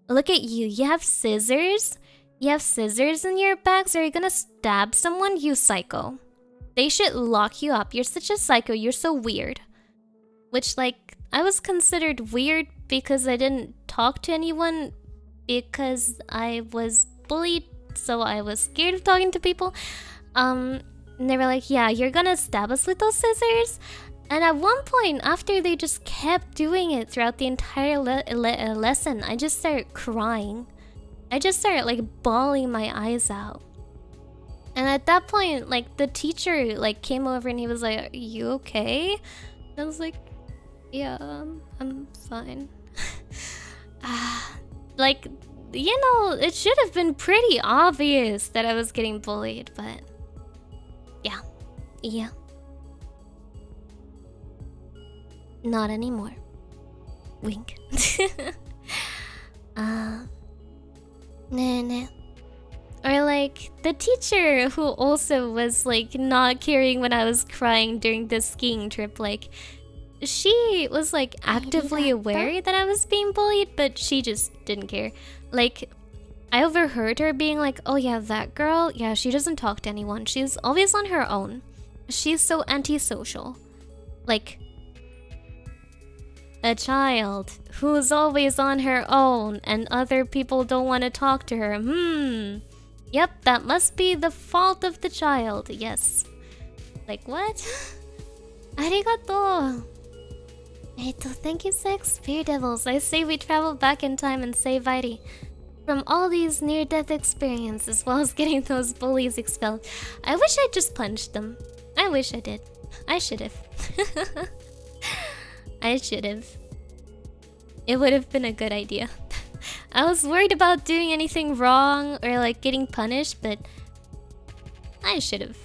Speaker 1: Look at you, you have scissors? You have scissors in your bags? Are you gonna stab someone? You psycho. They should lock you up. You're such a psycho, you're so weird." Which, like, I was considered weird because I didn't talk to anyone because I was bullied, so I was scared of talking to people. And they were like, "Yeah, you're gonna stab us with those scissors?" And at one point, after they just kept doing it throughout the entire lesson, I just started crying. I just started like bawling my eyes out. And at that point, like the teacher like came over and he was like, "Are you okay?" And I was like, "Yeah, I'm fine." Like, you know, it should have been pretty obvious that I was getting bullied, but yeah. Not anymore. Wink. Nah. Or like the teacher who also was like not caring when I was crying during the skiing trip, like she was like actively aware that I was being bullied, but she just didn't care. Like, I overheard her being like, "Oh yeah, that girl, yeah, she doesn't talk to anyone. She's always on her own. She's so antisocial." Like, a child who's always on her own and other people don't want to talk to her. Yep, that must be the fault of the child. Yes. Like, what? Arigato. Thank you, Viridevils. I say we travel back in time and save Viry from all these near-death experiences as well as getting those bullies expelled. I wish I just punched them. I wish I did. I should have. I should have. It would have been a good idea. I was worried about doing anything wrong or like getting punished, but I should have.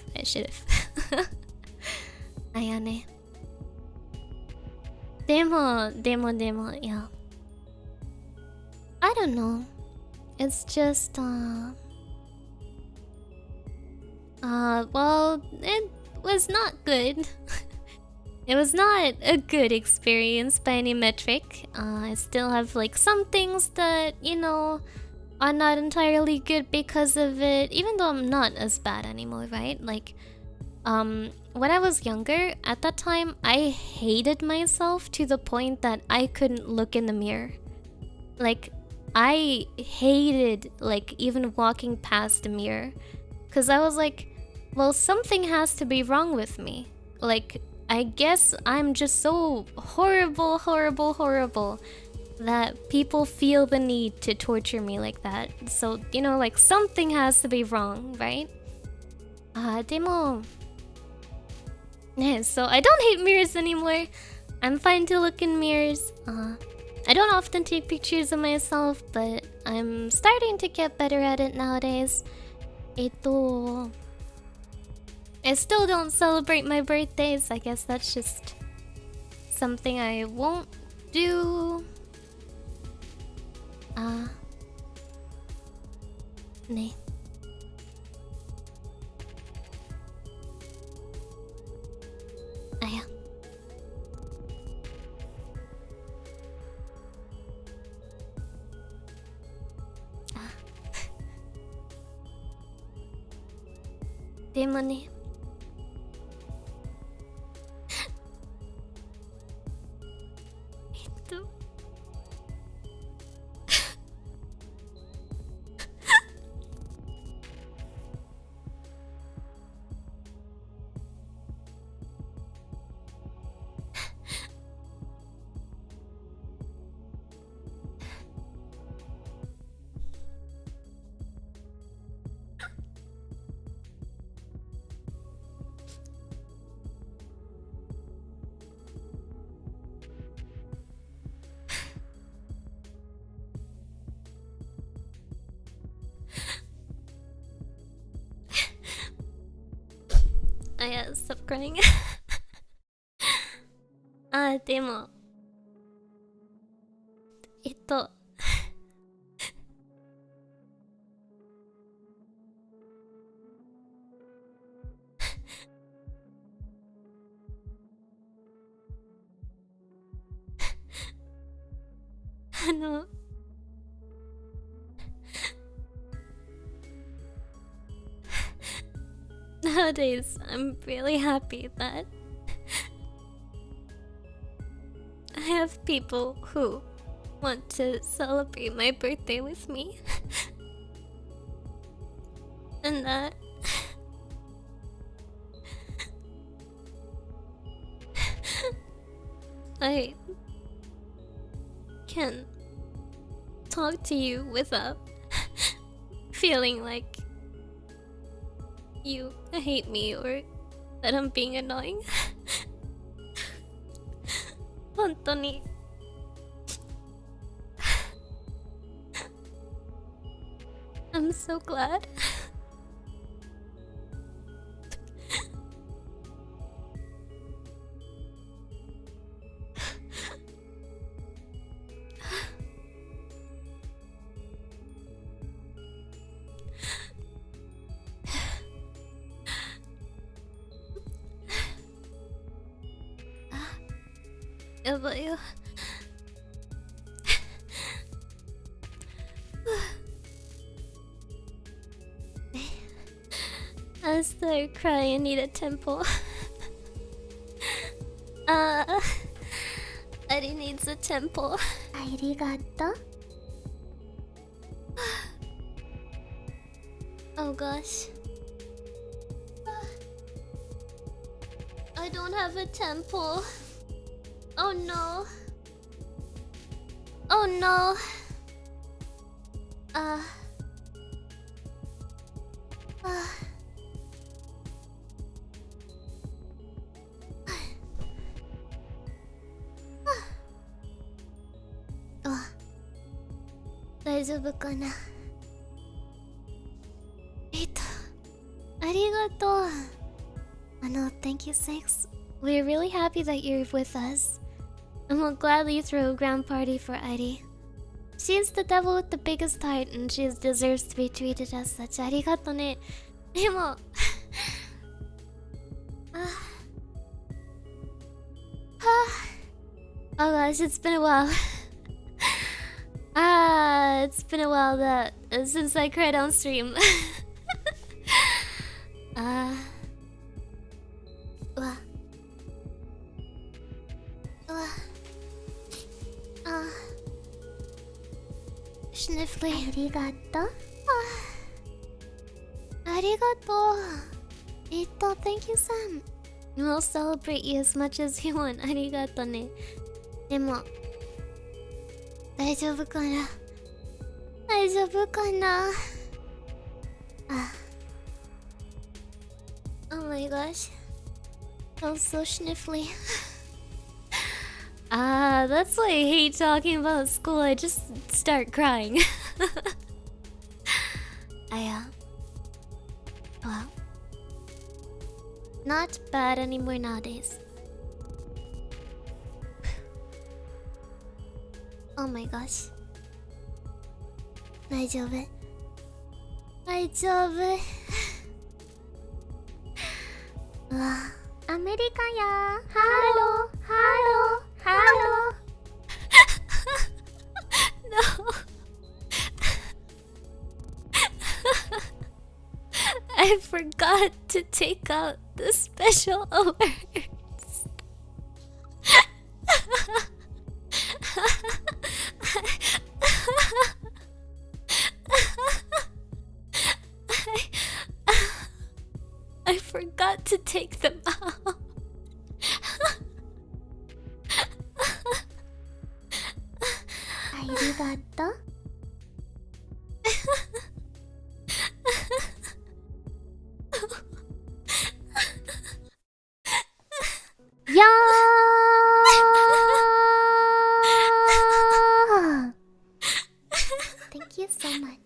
Speaker 1: Ayane. Demo, yeah. I don't know. It's just, well, it was not good. It was not a good experience by any metric. I still have like some things that, you know, are not entirely good because of it, even though I'm not as bad anymore, right? Like, when I was younger, at that time, I hated myself to the point that I couldn't look in the mirror. Like, I hated, like, even walking past the mirror. Because I was like, well, something has to be wrong with me. Like, I guess I'm just so horrible, horrible, horrible that people feel the need to torture me like that. So, you know, like something has to be wrong, right? Demo. Yeah, so I don't hate mirrors anymore. I'm fine to look in mirrors. I don't often take pictures of myself, but I'm starting to get better at it nowadays. I still don't celebrate my birthdays. I guess that's just something I won't do. Ne. Aya. Demo ne. Stop crying. でもnowadays I'm really happy that I have people who want to celebrate my birthday with me. And that I can talk to you without feeling like you hate me or that I'm being annoying. 本当に I'm so glad. You. I start crying, I need a temple. Eddie needs a temple. Arigato. Oh gosh. I don't have a temple. Oh no. Oh no. Daijoubu-kana? Arigato. Thank you, Six. We're really happy that you're with us. And we'll gladly throw a grand party for Eri. She's the devil with the biggest heart and she deserves to be treated as such. Arigato ne. Demo. Oh gosh, it's been a while. It's been a while that since I cried on stream. Sniffly. Arigato. Arigato. Thank you, Sam. We'll celebrate you as much as you want. ありがとね。でも、大丈夫かな？大丈夫かな？あ。Oh my gosh. I'm so sniffly. That's why I hate talking about school. I just start crying. Well, not bad anymore nowadays. Oh my gosh. 大丈夫。大丈夫。うわ、アメリカや。ハロー、ハロー、ハロー。No. I forgot to take out the special alerts. I forgot to take them out. Arigato. Yeah. Thank you so much.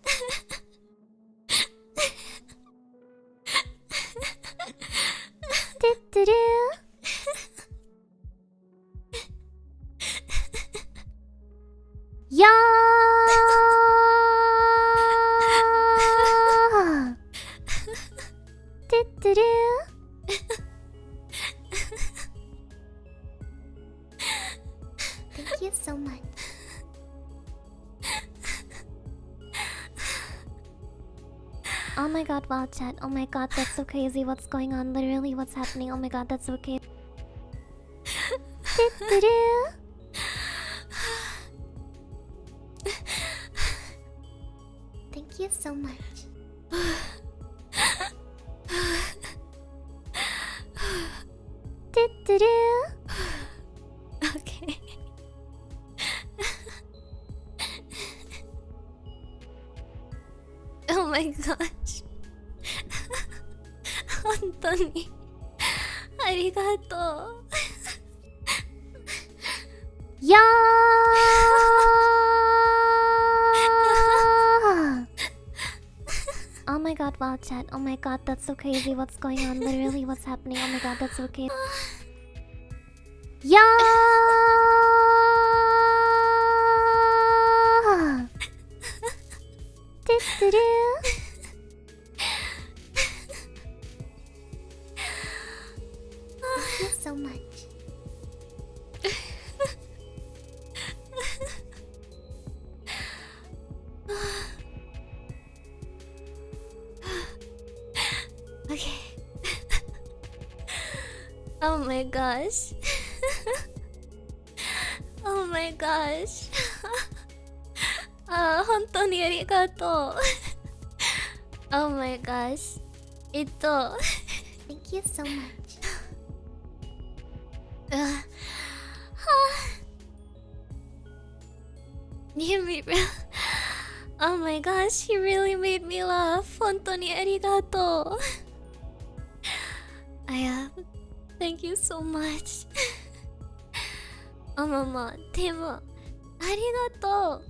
Speaker 1: Yeah. Thank you so much. Oh my god, wow chat. Oh my god, that's so crazy. What's going on? Literally, what's happening? Oh my god, that's okay. Thank you so much. Okay. Oh my gosh. 本当にありがとう。やーOh my god, wow chat. Oh my god, that's so crazy. What's going on? Literally, what's happening? Oh my god, that's so okay. Yeah. Thank you so much. Okay. Oh my gosh. Oh my gosh. 本当にありがとう。Oh my gosh. Thank you so much. You made me... Oh my gosh, you really made me laugh. 本当にありがとう。Thank you so much. でも、ありがとう。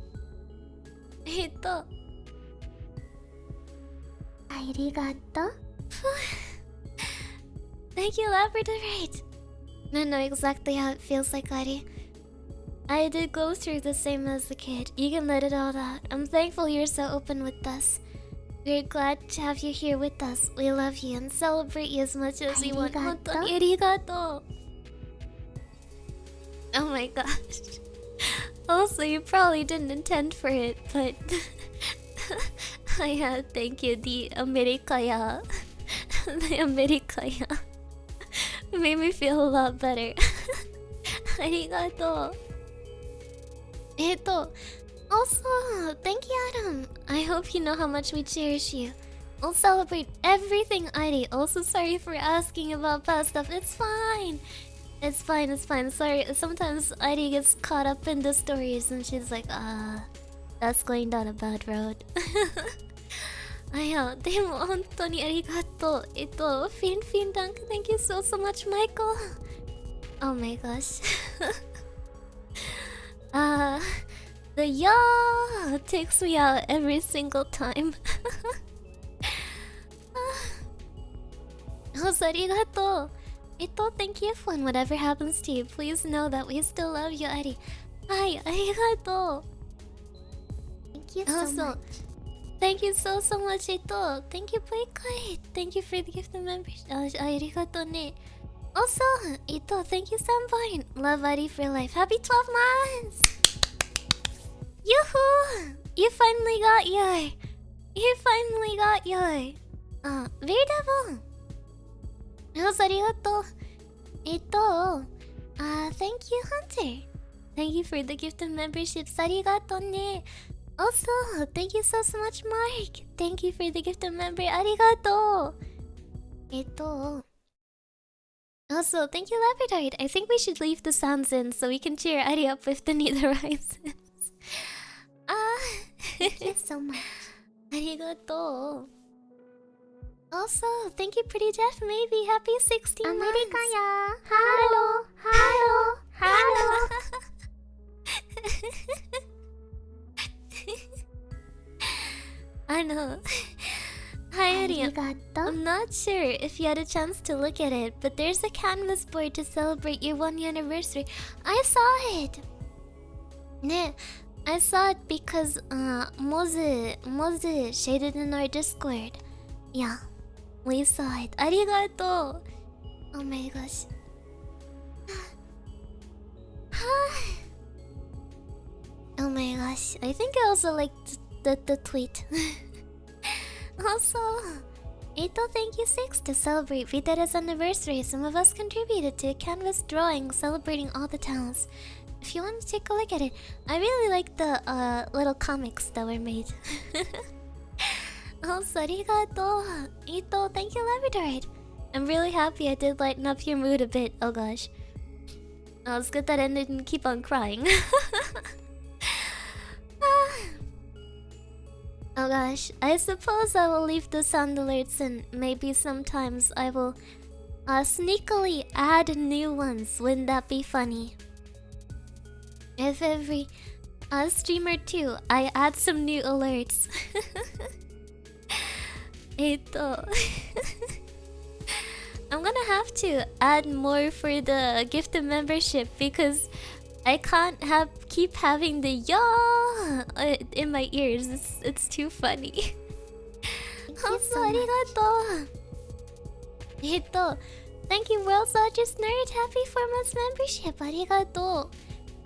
Speaker 1: ありがとう。Thank you, Labradorite. I know exactly how it feels like, Lottie. I did go through the same as the kid. You can let it all out. I'm thankful you're so open with us. We're glad to have you here with us. We love you and celebrate you as much as you want. 本当にありがとう。Oh my gosh. Also, you probably didn't intend for it, but... thank you, the America. The America. It made me feel a lot better. ありがとう。Also, thank you, Adam. I hope you know how much we cherish you. We'll celebrate everything, Iri. Also, sorry for asking about past stuff. It's fine. It's fine, it's fine. Sorry, sometimes Iri gets caught up in the stories and she's like, that's going down a bad road. でも本当にありがとう。フィンダンク、thank you so much, Michael. Oh my gosh. The yaw takes me out every single time. ありがとう。thank you for whatever happens to you. Please know that we still love you, Ari. はい、ありがとう。Thank you so much. Thank you so much, Ito. Thank you, Playkai. Thank you for the gift of membership. ありがとうね。Also, Ito, thank you, Sunborn. Love Ari for life. Happy 12 months! Yoo-hoo! You finally got your... Viridevil! ありがとう。thank you, Hunter. Thank you for the gift of memberships. ありがとうね。Also, thank you so much, Mark. Thank you for the gift of member. ありがとう。Also, thank you, Labradorite. I think we should leave the sounds in so we can cheer Ari up if the need arises. Thank you so much. ありがとう。Also, thank you, Pretty Jeff. Maybe happy 16 months. America, yeah. Hello. I know. Hi, Elia. I'm not sure if you had a chance to look at it, but there's a canvas board to celebrate your 1-year anniversary. I saw it. Ne, I saw it because Mozu shared it in our Discord. Yeah, we saw it. Arigato. Oh my gosh. Oh my gosh. I think I also liked the tweet. Also, Ito, thank you 6 to celebrate V-Dere's anniversary. Some of us contributed to a canvas drawing celebrating all the talents. If you want to take a look at it, I really like the little comics that were made. Also, arigato. Ito, thank you, Labradorite. I'm really happy I did lighten up your mood a bit. Oh gosh. Oh, it's good that I didn't keep on crying. Oh gosh, I suppose I will leave the sound alerts and maybe sometimes I will sneakily add new ones. Wouldn't that be funny? If every stream or two I add some new alerts. Ito. I'm gonna have to add more for the gift of membership because I can't keep having the yaw in my ears. It's too funny. Also, arigato. Ito, thank you, World Soldiers Nerd. Happy 4 months membership. Arigato.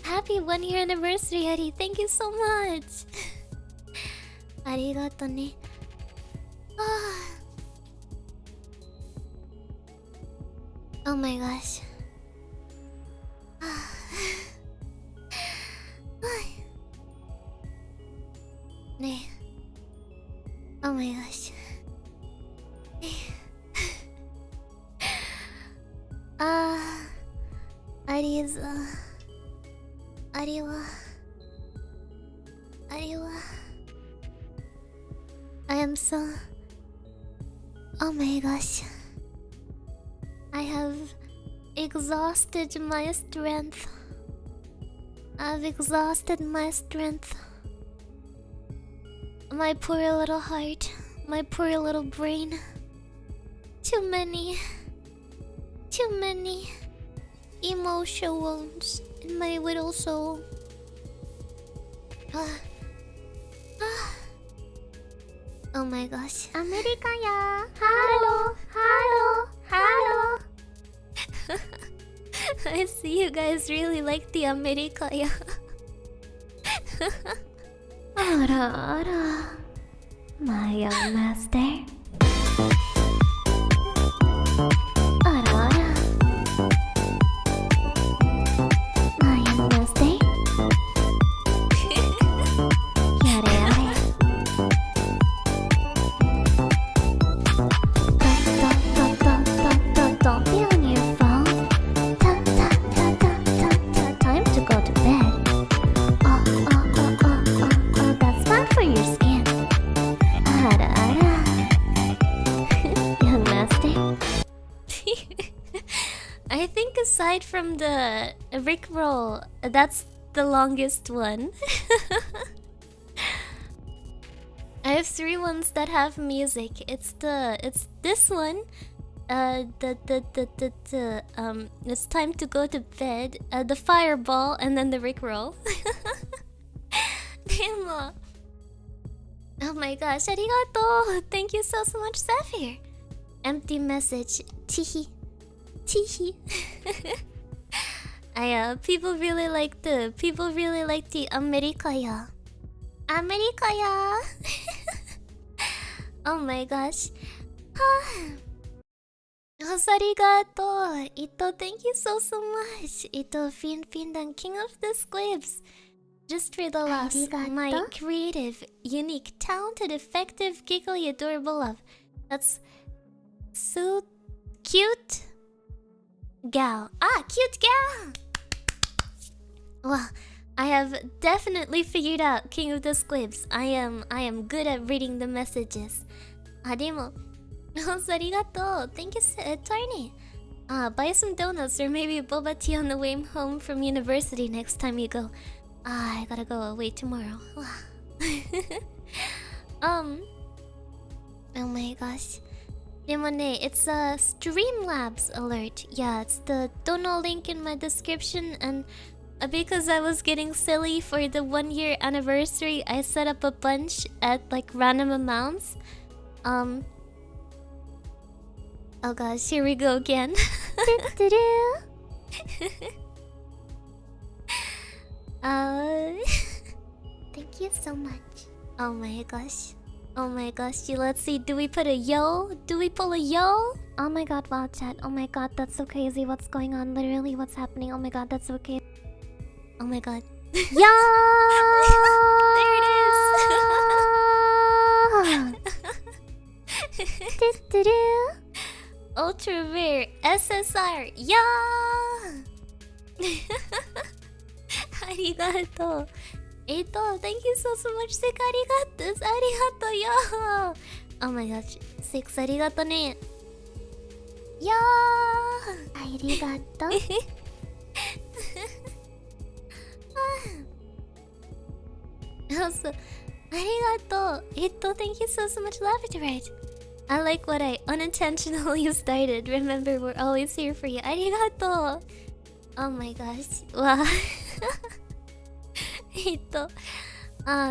Speaker 1: Happy 1-year anniversary, Ari. Thank you so much. Arigato ne. Oh my gosh. Oh my gosh. I am so... Oh my gosh. I have exhausted my strength. I've exhausted my strength. My poor little heart. My poor little brain. Too many emotional wounds in my little soul. Oh my gosh. America, yeah. Hello. I see you guys really like the America, yeah. Ara, my young master. Ara, my young master. Yare, yare. I think aside from the Rickroll, that's the longest one. I have 3 ones that have music. It's this one. It's time to go to bed. The fireball and then the Rickroll. Demo. Oh my gosh, arigato! Thank you so much, Sapphire. Empty message. Teehee. Teehee. People really like the America ya. America ya. Oh my gosh. Arigato. Ito, thank you so much. Ito, Findan, King of the Squibs. Just for the loss, my creative, unique, talented, effective, giggly, adorable love. That's so cute. Gal. Cute gal! Well, I have definitely figured out King of the Squibs. I am good at reading the messages. Demo. Arigato. Thank you, Tony. Buy some donuts or maybe a boba tea on the way home from university next time you go. I gotta go away tomorrow. Oh my gosh. Demone, it's a Streamlabs alert. Yeah, it's the dono link in my description, and because I was getting silly for the 1-year anniversary, I set up a bunch at like random amounts. Oh gosh, here we go again. Thank you so much. Oh my gosh. Oh my gosh. Let's see. Do we put a yo? Do we pull a yo? Oh my god, wow chat. Oh my god, that's so crazy. What's going on? Literally, what's happening? Oh my god, that's so crazy. Oh my god. Yo! There it is. Ultra rare SSR. Yeah! Arigato. Eito, thank you so much. 6 arigato. Arigato, yo. Oh my gosh. 6 arigato ne. Yo! Arigato. Also, arigato. Eito, thank you so much. Laboratory. I like what I unintentionally started. Remember, we're always here for you. Arigato. Oh my gosh. Wow.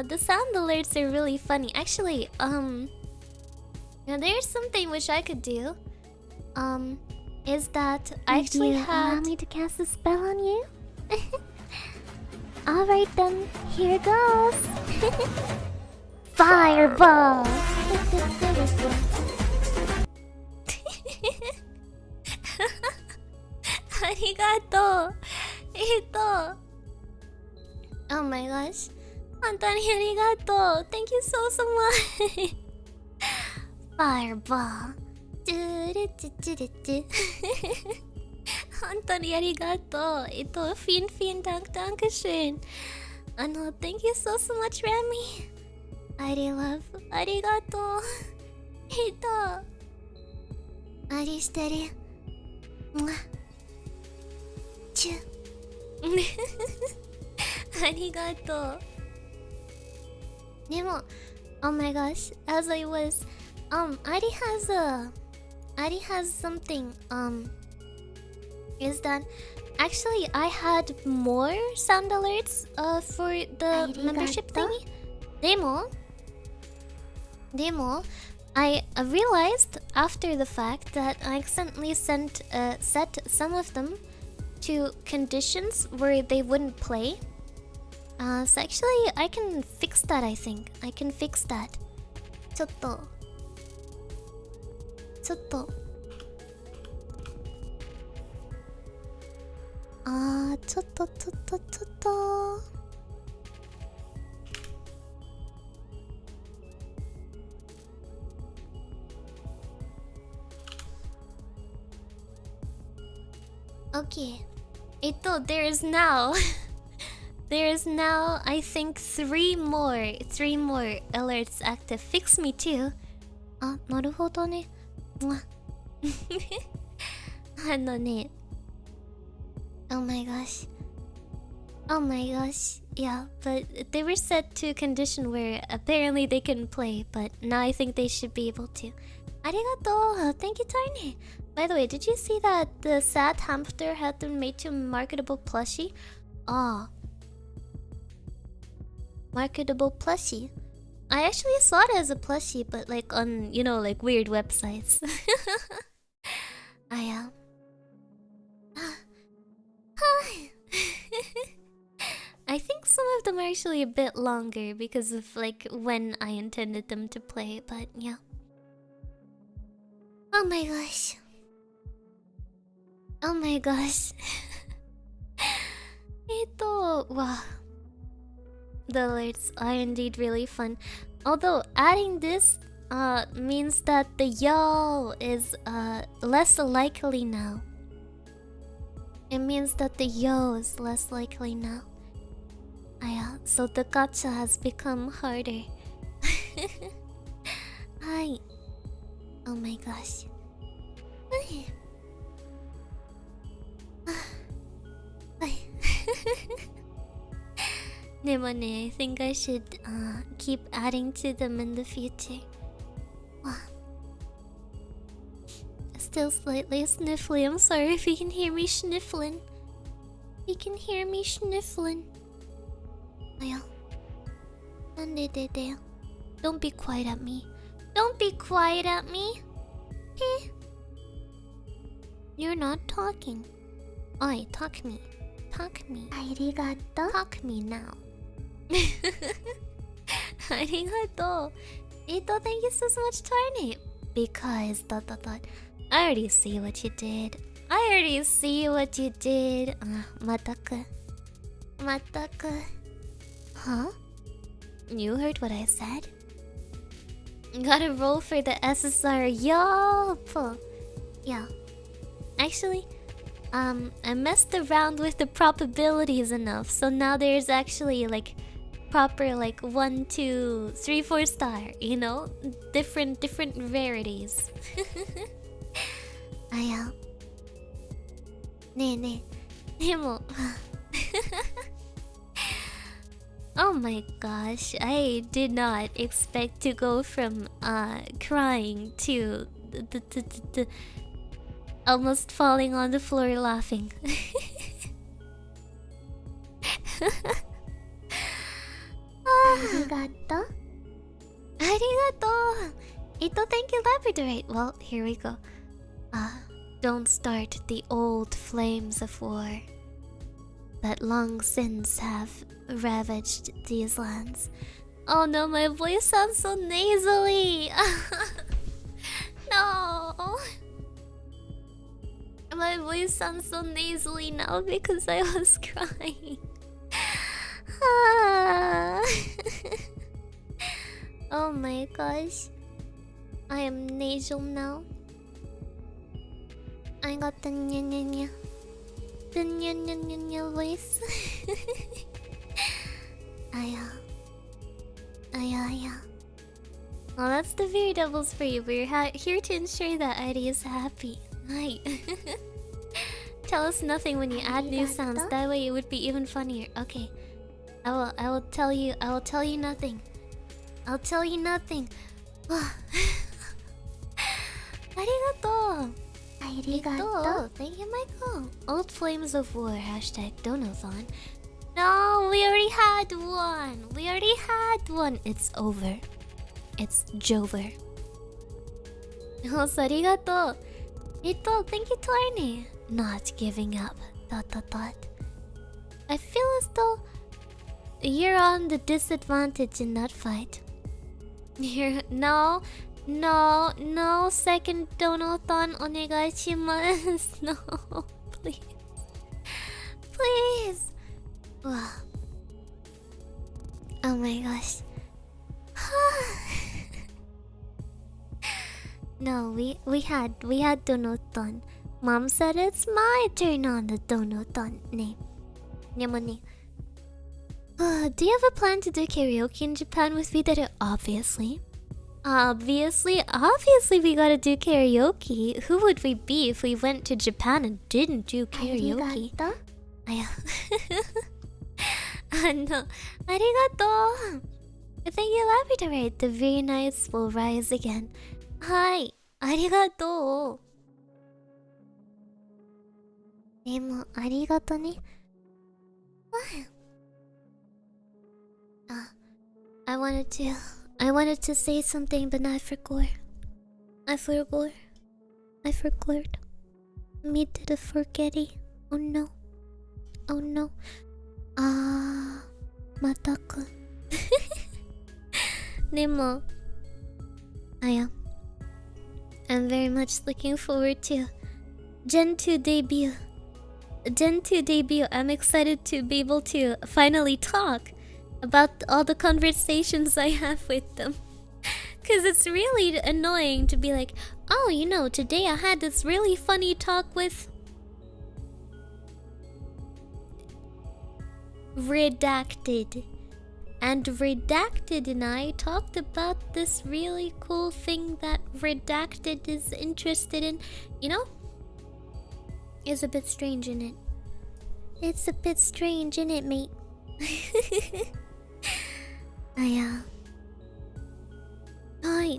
Speaker 1: The sound alerts are really funny. Actually, now there's something which I could do. Is that I actually allow me to cast a spell on you? Alright then, here goes. Fireball! Arigato! Ito! Oh my gosh. Antoni, arigato! Thank you so much! Fireball! Antoni, arigato! Ito, dankeschön! Thank you so much, Remy! I love. Arigato! Ito! Arishiteru. Chu. Arigato. Demo, oh my gosh, as I was, Ari has something, is that actually I had more sound alerts, for the membership thingy. Demo, I realized after the fact that I accidentally set some of them to conditions where they wouldn't play. So actually, I can fix that, I think. I can fix that. ちょっと。ちょっと。Okay. There is now, I think, 3 more alerts active. Fix me too. なるほどね。ね。Oh my gosh. Oh my gosh. Yeah, but they were set to a condition where apparently they couldn't play, but now I think they should be able to. Arigato! Thank you, Tiny! By the way, did you see that the sad hamster had been made to a marketable plushie? Ah. Marketable plushie? I actually saw it as a plushie, but like on, you know, like weird websites. I am. I think some of them are actually a bit longer because of like when I intended them to play, but yeah. Oh my gosh. Oh my gosh. Wow. The alerts are indeed really fun. Although adding this means that the yo is less likely now. It means that the yo is less likely now. So the gacha has become harder. Hi. Oh my gosh. I think I should keep adding to them in the future. Still slightly sniffly. I'm sorry if you can hear me sniffling. You can hear me sniffling. Don't be quiet at me. Don't be quiet at me. Hey. You're not talking. Oi, talk me. Talk me. Arigato. Talk me now. Arigato. Ito, thank you so much, Tarnate. Because I already see what you did. I already see what you did. Mataku. Huh? You heard what I said? Gotta roll for the SSR. Yup. Yeah. Actually, I messed around with the probabilities enough, so now there's actually like proper like 1, 2, 3, 4 star. You know, different rarities. Oh my gosh, I did not expect to go from crying to almost falling on the floor laughing. Arigato. Arigato. Ito, thank you, Labradorite. Well, here we go. Don't start the old flames of war that long since have ravaged these lands. Oh no, my voice sounds so nasally. No. My voice sounds so nasally now because I was crying. Oh my gosh. I am nasal now. I got the nya voice. Well, that's the Viridevils for you. We're here to ensure that ID is happy. Hi. Tell us nothing when you add new sounds. That way it would be even funnier. Okay. I will tell you nothing. I'll tell you nothing. Arigato. Arigato. Thank you, Michael. Old Flames of War. #Donothon. No, we already had one. It's over. It's Jover. Oh, arigato. Ito, thank you, Tiny. Not giving up. ... I feel as though you're on the disadvantage in that fight. No, second Donothon onegaishimasu. No, please. Oh my gosh. No, we had Donothon. Mom said it's my turn on the Donothon name. Nyamone. Do you have a plan to do karaoke in Japan with V-Dere? Obviously, we gotta do karaoke. Who would we be if we went to Japan and didn't do karaoke? Aya. No. Arigato. Thank you, Labradorite. The very nice will rise again. Hi. Arigato. でも、ありがとね。I wanted to say something, but I forgot. I forgot. Me to the forgetty. Oh no. Oh no. Mataku. Nemo. Aya. I'm very much looking forward to Gen 2 debut. I'm excited to be able to finally talk about all the conversations I have with them. Cause it's really annoying to be like, oh, you know, today I had this really funny talk with Redacted. And Redacted and I talked about this really cool thing that Redacted is interested in. You know? It's a bit strange, isn't it? It's a bit strange, isn't it, mate? Hi.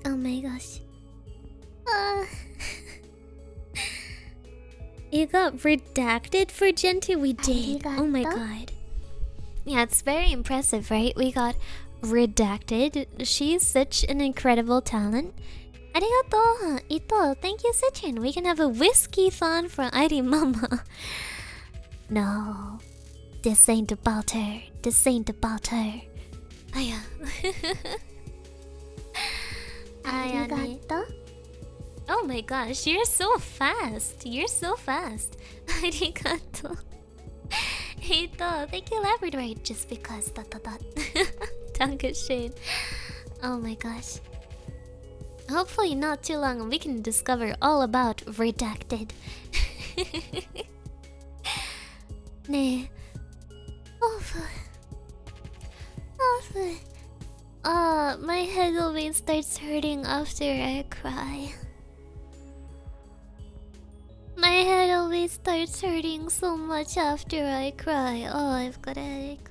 Speaker 1: Oh my gosh. You got Redacted for Gen 2? We did. Oh my god. Yeah, it's very impressive, right? We got Redacted. She's such an incredible talent. Arigato, Ito. Thank you, Sichin. We can have a whiskey-thon for Airi Mama. No. This ain't about her. Aya. Arigato. Oh my gosh, you're so fast. Arigato. Ito, thank you, Labradorite. Just because. ... Dankeschön. Oh my gosh. Hopefully not too long and we can discover all about Redacted. Nee. My head always starts hurting after I cry. My head always starts hurting so much after I cry. Oh, I've got a headache.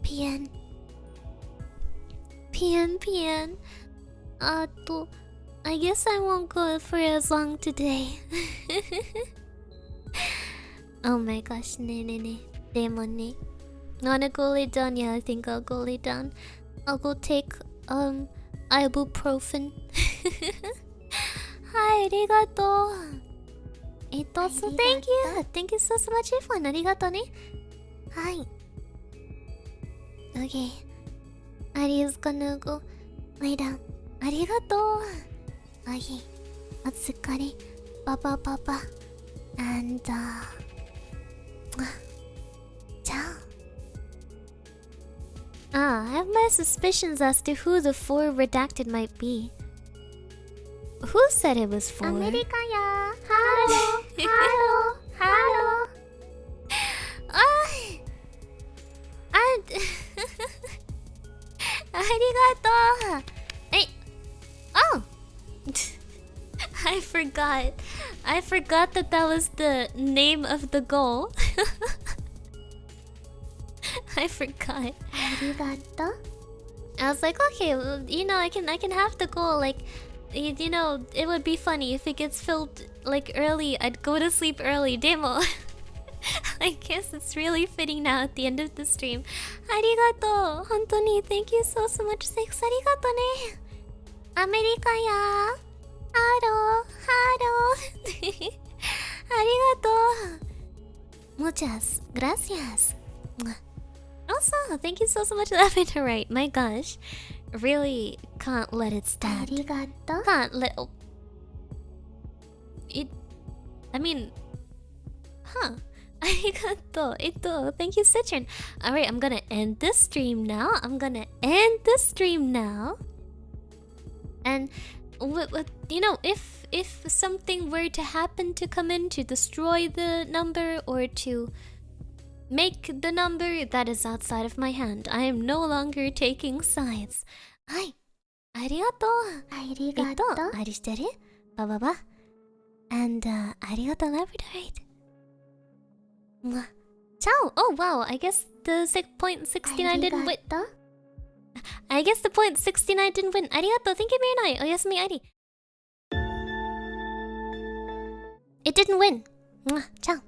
Speaker 1: PN. I guess I won't go for as long today. Oh my gosh, ne. Demon. Wanna go lay down? Yeah, I think I'll go lay down. I'll go take ibuprofen. Hi, arigato. So thank you. Thank you so much, everyone. Arigato ne. Hi. Okay. Ari's gonna go lay down. Arigato. Okay. Otsukare. Papa. And ciao. I have my suspicions as to who the 4 Redacted might be. Who said it was 4? America ya. Hello. Arigato. Hey. Oh. I forgot that was the name of the goal. I forgot. Arigato. I was like, okay, well, you know, I can have the goal. Like, you know, it would be funny if it gets filled like early. I'd go to sleep early. Demo. I guess it's really fitting now at the end of the stream. Arigato. Hontoni, thank you so much. Thanks. Arigato ne. America ya. Haro. Arigato. Muchas gracias. Also, thank you so much for having to write. My gosh. Really can't let it stand. Arigato. Can't let... Oh. I mean... Huh. Arigato. Ito. Thank you, Citron. Alright, I'm gonna end this stream now. And... you know, if something were to happen to come in to destroy the number or to make the number, that is outside of my hand. I am no longer taking sides. Hi. Arigato. Arigato. Arishiteru? Baba. And, arigato labradorite. Mwah. Ciao! Oh wow, I guess the 6.69 didn't win. I guess the point 69 didn't win. Arigato, thank you very much. Oyasumi Ari. It didn't win. Mwah. Ciao.